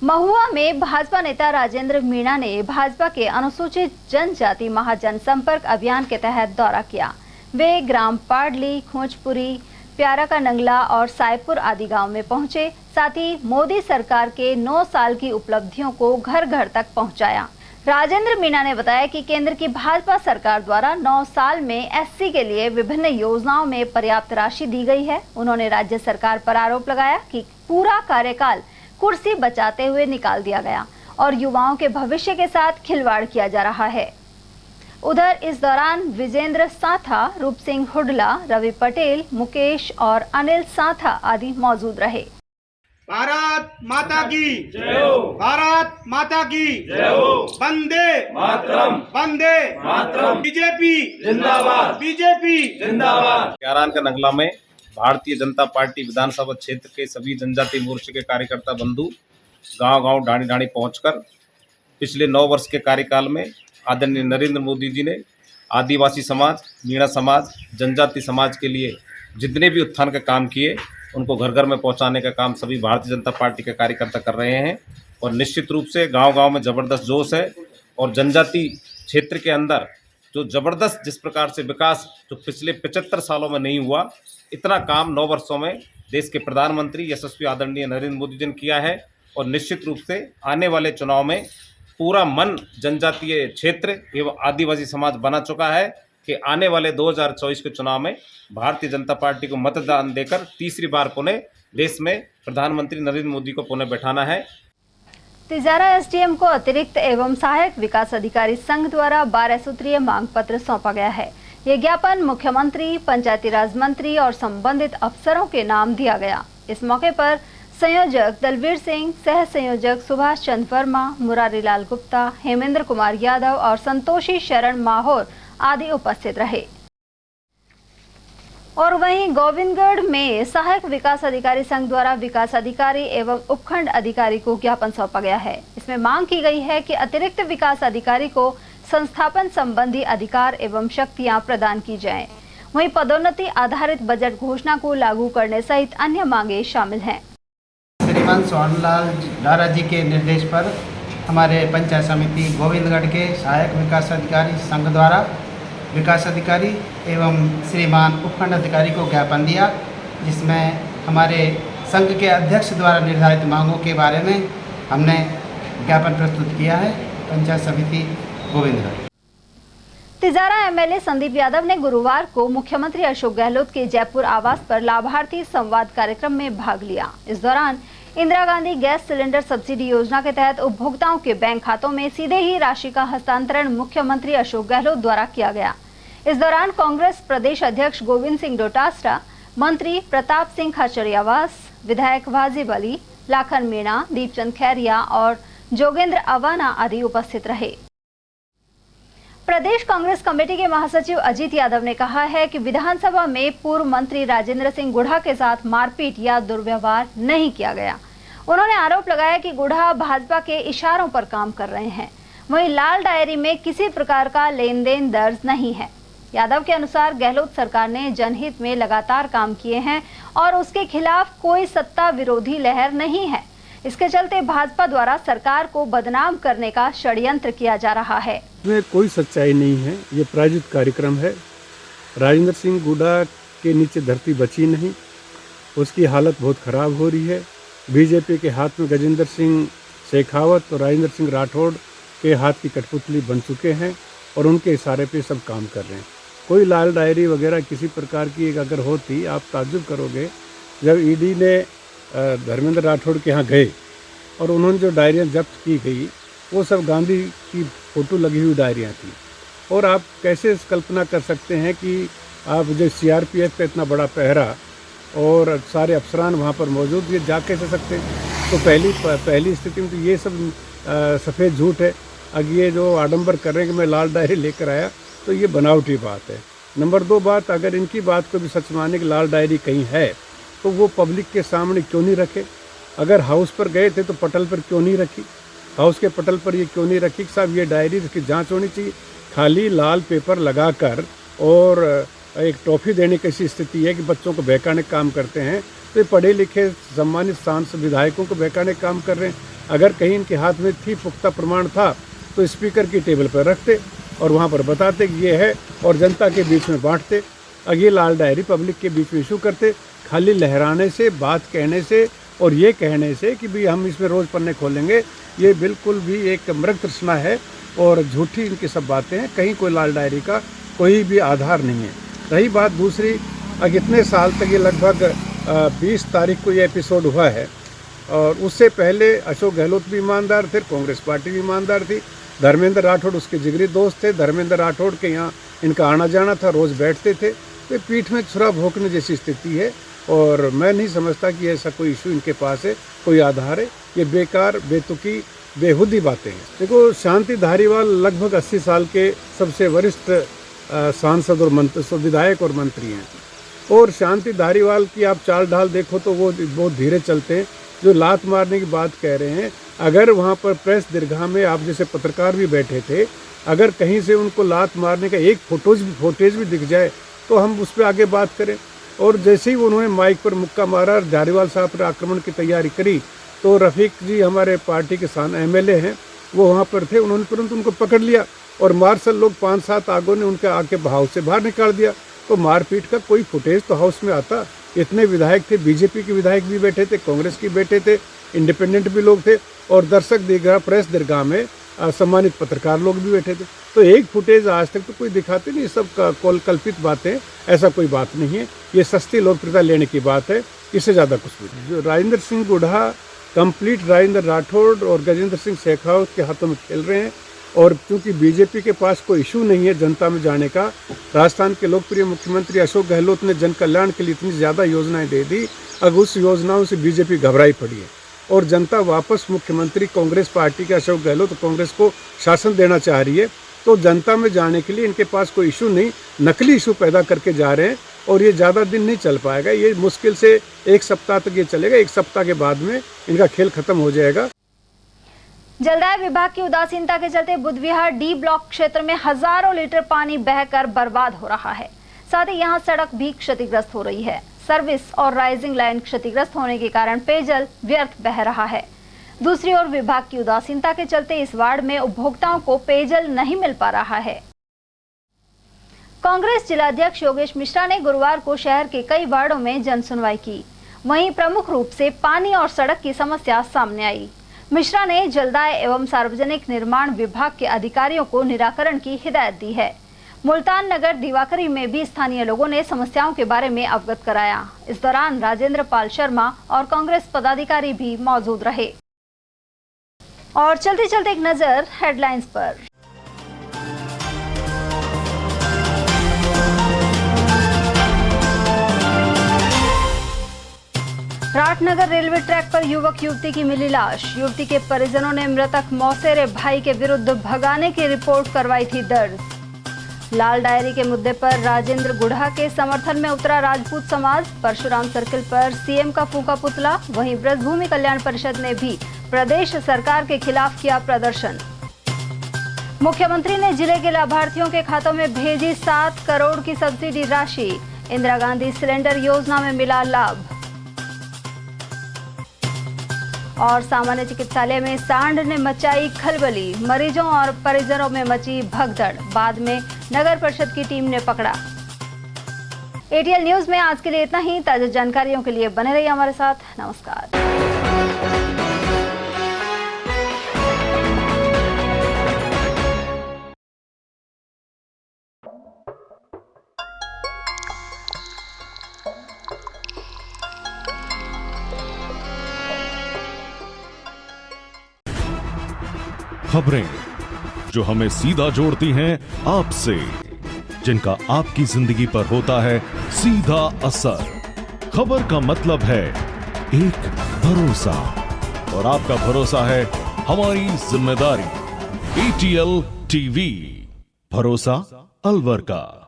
महुआ में भाजपा नेता राजेंद्र मीणा ने भाजपा के अनुसूचित जनजाति महाजनसंपर्क अभियान के तहत दौरा किया। वे ग्राम पाडली, खोजपुरी, प्यारा का नंगला और सायपुर आदि गांव में पहुंचे। साथ ही मोदी सरकार के 9 साल की उपलब्धियों को घर घर तक पहुंचाया। राजेंद्र मीणा ने बताया कि केंद्र की भाजपा सरकार द्वारा 9 साल में एससी के लिए विभिन्न योजनाओं में पर्याप्त राशि दी गई है। उन्होंने राज्य सरकार पर आरोप लगाया कि पूरा कार्यकाल कुर्सी बचाते हुए निकाल दिया गया और युवाओं के भविष्य के साथ खिलवाड़ किया जा रहा है। उधर इस दौरान विजेंद्र साथा, रूप सिंह हुडला, रवि पटेल, मुकेश और अनिल साथा आदि मौजूद रहे। भारत माता की जय हो, भारत माता की जय हो, वंदे मातरम, वंदे मातरम, बीजेपी जिंदाबाद, बीजेपी जिंदाबाद। क्यारान का नंगला में भारतीय जनता पार्टी विधानसभा क्षेत्र के सभी जनजाति मोर्चे के कार्यकर्ता बंधु गांव-गांव, ढाणी-ढाणी पहुंचकर पिछले 9 वर्ष के कार्यकाल में आदरणीय नरेंद्र मोदी जी ने आदिवासी समाज, मीणा समाज, जनजाति समाज के लिए जितने भी उत्थान के काम किए, उनको घर घर में पहुंचाने का काम सभी भारतीय जनता पार्टी के कार्यकर्ता कर रहे हैं। और निश्चित रूप से गांव-गांव में ज़बरदस्त जोश है और जनजाति क्षेत्र के अंदर जो ज़बरदस्त जिस प्रकार से विकास जो पिछले 75 सालों में नहीं हुआ, इतना काम 9 वर्षों में देश के प्रधानमंत्री यशस्वी आदरणीय नरेंद्र मोदी जी ने किया है। और निश्चित रूप से आने वाले चुनाव में पूरा मन जनजातीय क्षेत्र एवं आदिवासी समाज बना चुका है कि आने वाले 2024 के चुनाव में भारतीय जनता पार्टी को मतदान देकर तीसरी बार पुनः देश में प्रधानमंत्री नरेंद्र मोदी को पुनः बैठाना है। तिजारा एसडीएम को अतिरिक्त एवं सहायक विकास अधिकारी संघ द्वारा 12 सूत्रीय मांग पत्र सौंपा गया है। ये ज्ञापन मुख्यमंत्री, पंचायती राज मंत्री और संबंधित अफसरों के नाम दिया गया। इस मौके पर संयोजक दलवीर सिंह, सह संयोजक सुभाष चंद्र वर्मा, मुरारी लाल गुप्ता, हेमेंद्र कुमार यादव और संतोषी शरण माहौर आदि उपस्थित रहे। और वहीं गोविंदगढ़ में सहायक विकास अधिकारी संघ द्वारा विकास अधिकारी एवं उपखंड अधिकारी को ज्ञापन सौंपा गया है। इसमें मांग की गई है कि अतिरिक्त विकास अधिकारी को संस्थापन संबंधी अधिकार एवं शक्तियां प्रदान की जाएं। वहीं पदोन्नति आधारित बजट घोषणा को लागू करने सहित अन्य मांगे शामिल हैं। श्रीमान सोहनलाल लारा जी के निर्देश पर हमारे पंचायत समिति गोविंदगढ़ के सहायक विकास अधिकारी संघ द्वारा विकास अधिकारी एवं श्रीमान उपखंड अधिकारी को ज्ञापन दिया, जिसमें हमारे संघ के अध्यक्ष द्वारा निर्धारित मांगों के बारे में हमने ज्ञापन प्रस्तुत किया है। पंचायत समिति गोविंदगढ़। तिजारा एमएलए संदीप यादव ने गुरुवार को मुख्यमंत्री अशोक गहलोत के जयपुर आवास पर लाभार्थी संवाद कार्यक्रम में भाग लिया। इस दौरान Indira Gandhi gas cylinder subsidy योजना के तहत उपभोक्ताओं के बैंक खातों में सीधे ही राशि का हस्तांतरण मुख्यमंत्री अशोक गहलोत द्वारा किया गया। इस दौरान कांग्रेस प्रदेश अध्यक्ष गोविंद सिंह डोटासरा, मंत्री प्रताप सिंह खाचरियावास, विधायक वाजिब अली, लाखन मीणा, दीपचंद खैरिया और जोगेंद्र अवाना आदि उपस्थित रहे। प्रदेश कांग्रेस कमेटी के महासचिव अजीत यादव ने कहा है कि विधानसभा में पूर्व मंत्री राजेंद्र सिंह गुढ़ा के साथ मारपीट या दुर्व्यवहार नहीं किया गया। उन्होंने आरोप लगाया कि गुढ़ा भाजपा के इशारों पर काम कर रहे हैं। वहीं लाल डायरी में किसी प्रकार का लेन देन दर्ज नहीं है। यादव के अनुसार गहलोत सरकार ने जनहित में लगातार काम किए हैं और उसके खिलाफ कोई सत्ता विरोधी लहर नहीं है। इसके चलते भाजपा द्वारा सरकार को बदनाम करने का षड्यंत्र किया जा रहा है। इसमें कोई सच्चाई नहीं है, ये प्रायोजित कार्यक्रम है। राजेंद्र सिंह गुढ़ा के नीचे धरती बची नहीं, उसकी हालत बहुत खराब हो रही है। बीजेपी के हाथ में गजेंद्र सिंह शेखावत और राजेंद्र सिंह राठौड़ के हाथ की कठपुतली बन चुके हैं और उनके इशारे पे सब काम कर रहे हैं। कोई लाल डायरी वगैरह किसी प्रकार की अगर होती, आप ताज्जुब करोगे। जब ईडी ने धर्मेंद्र राठौड़ के यहाँ गए और उन्होंने जो डायरियाँ जब्त की गई वो सब गांधी की फ़ोटो लगी हुई डायरियाँ थी। और आप कैसे कल्पना कर सकते हैं कि आप जो सीआरपीएफ का इतना बड़ा पहरा और सारे अफसरान वहाँ पर मौजूद, ये जा कैसे सकते हैं? तो पहली स्थिति में तो ये सब सफ़ेद झूठ है। अब ये जो आडंबर कर रहे हैं कि मैं लाल डायरी लेकर आया, तो ये बनावटी बात है। नंबर 2 बात, अगर इनकी बात को भी सच माने कि लाल डायरी कहीं है तो वो पब्लिक के सामने क्यों नहीं रखे? अगर हाउस पर गए थे तो पटल पर क्यों नहीं रखी? हाउस के पटल पर ये क्यों नहीं रखी कि साहब ये डायरी, इसकी जांच होनी चाहिए। खाली लाल पेपर लगाकर और एक टॉफ़ी देने की ऐसी स्थिति है कि बच्चों को बहकाने का काम करते हैं। तो ये पढ़े लिखे सम्मानित सांसद विधायकों को बहकाने का काम कर रहे हैं। अगर कहीं इनके हाथ में थी, पुख्ता प्रमाण था, तो स्पीकर की टेबल पर रखते और वहाँ पर बताते कि ये है और जनता के बीच में बांटते। अब ये लाल डायरी पब्लिक के बीच में इशू करते। खाली लहराने से, बात कहने से और ये कहने से कि भाई हम इसमें रोज़ पन्ने खोलेंगे, ये बिल्कुल भी एक मृग तृष्णा है और झूठी इनकी सब बातें हैं। कहीं कोई लाल डायरी का कोई भी आधार नहीं है। रही बात दूसरी, इतने साल तक ये लगभग 20 तारीख को ये एपिसोड हुआ है और उससे पहले अशोक गहलोत भी ईमानदार थे, कांग्रेस पार्टी भी ईमानदार थी। धर्मेंद्र राठौड़ उसके जिगरी दोस्त थे। धर्मेंद्र राठौड़ के यहाँ इनका आना जाना था, रोज़ बैठते थे। तो पीठ में छुरा भोंकने जैसी स्थिति है और मैं नहीं समझता कि ऐसा कोई इशू इनके पास है, कोई आधार है। ये बेकार, बेतुकी, बेहुदी बातें हैं। देखो, शांति धारीवाल लगभग 80 साल के सबसे वरिष्ठ सांसद और मंत्री, विधायक और मंत्री हैं। और शांति धारीवाल की आप चाल ढाल देखो तो वो बहुत धीरे चलते हैं। जो लात मारने की बात कह रहे हैं, अगर वहाँ पर प्रेस दीर्घा में आप जैसे पत्रकार भी बैठे थे, अगर कहीं से उनको लात मारने का एक फोटेज भी दिख जाए तो हम उस पर आगे बात करें। और जैसे ही उन्होंने माइक पर मुक्का मारा और धारीवाल साहब पर आक्रमण की तैयारी करी, तो रफ़ीक जी हमारे पार्टी के एमएलए हैं, वो वहाँ पर थे। उन्होंने तुरंत उनको पकड़ लिया और मार्शल लोग 5-7 आगों ने उनके आके हाउस से बाहर निकाल दिया। तो मारपीट का कोई फुटेज तो हाउस में आता। इतने विधायक थे, बीजेपी के विधायक भी बैठे थे, कांग्रेस के बैठे थे, इंडिपेंडेंट भी लोग थे और दर्शक दीर्घा, प्रेस दीर्घा में सम्मानित पत्रकार लोग भी बैठे थे। तो एक फुटेज आज तक तो कोई दिखाते नहीं। सब कल्पित बातें, ऐसा कोई बात नहीं है। ये सस्ती लोकप्रियता लेने की बात है, इससे ज़्यादा कुछ भी नहीं। जो राजेंद्र सिंह गुढ़ा कंप्लीट राजेंद्र राठौड़ और गजेंद्र सिंह शेखावत के हाथों में खेल रहे हैं। और क्योंकि बीजेपी के पास कोई इशू नहीं है जनता में जाने का, राजस्थान के लोकप्रिय मुख्यमंत्री अशोक गहलोत ने जन कल्याण के लिए इतनी ज़्यादा योजनाएं दे दी अब उस योजनाओं से बीजेपी घबराई पड़ी है और जनता वापस मुख्यमंत्री कांग्रेस पार्टी के अशोक गहलोत तो कांग्रेस को शासन देना चाह रही है। तो जनता में जाने के लिए इनके पास कोई इशू नहीं, नकली इशू पैदा करके जा रहे हैं और ये ज़्यादा दिन नहीं चल पाएगा। ये मुश्किल से 1 सप्ताह तक ये चलेगा, 1 सप्ताह के बाद में इनका खेल खत्म हो जाएगा। जलदाय विभाग की उदासीनता के चलते बुधविहार डी ब्लॉक क्षेत्र में हजारों लीटर पानी बहकर बर्बाद हो रहा है। साथ ही यहाँ सड़क भी क्षतिग्रस्त हो रही है। सर्विस और राइजिंग लाइन क्षतिग्रस्त होने के कारण पेयजल व्यर्थ बह रहा है। दूसरी ओर विभाग की उदासीनता के चलते इस वार्ड में उपभोक्ताओं को पेयजल नहीं मिल पा रहा है। कांग्रेस जिलाध्यक्ष योगेश मिश्रा ने गुरुवार को शहर के कई वार्डों में जन सुनवाई की। वहीं प्रमुख रूप से पानी और सड़क की समस्या सामने आई। मिश्रा ने जलदाय एवं सार्वजनिक निर्माण विभाग के अधिकारियों को निराकरण की हिदायत दी है। मुल्तान नगर दिवाकरी में भी स्थानीय लोगों ने समस्याओं के बारे में अवगत कराया। इस दौरान राजेंद्र पाल शर्मा और कांग्रेस पदाधिकारी भी मौजूद रहे। और चलते चलते एक नजर हेडलाइंस पर। राठनगर रेलवे ट्रैक पर युवक युवती की मिली लाश। युवती के परिजनों ने मृतक मौसेरे भाई के विरुद्ध भगाने की रिपोर्ट करवाई थी दर्ज। लाल डायरी के मुद्दे पर राजेंद्र गुढ़ा के समर्थन में उतरा राजपूत समाज। परशुराम सर्किल पर सीएम का फूका पुतला। वहीं ब्रजभूमि कल्याण परिषद ने भी प्रदेश सरकार के खिलाफ किया प्रदर्शन। मुख्यमंत्री ने जिले के लाभार्थियों के खातों में भेजी 7 करोड़ की सब्सिडी राशि। इंदिरा गांधी सिलेंडर योजना में मिला लाभ। और सामान्य चिकित्सालय में सांड ने मचाई खलबली। मरीजों और परिजनों में मची भगदड़। बाद में नगर परिषद की टीम ने पकड़ा। एटीएल न्यूज में आज के लिए इतना ही। ताजा जानकारियों के लिए बने रहिए हमारे साथ। नमस्कार। खबरें जो हमें सीधा जोड़ती हैं आपसे, जिनका आपकी जिंदगी पर होता है सीधा असर। खबर का मतलब है एक भरोसा, और आपका भरोसा है हमारी जिम्मेदारी। एटीएल टीवी, भरोसा अलवर का।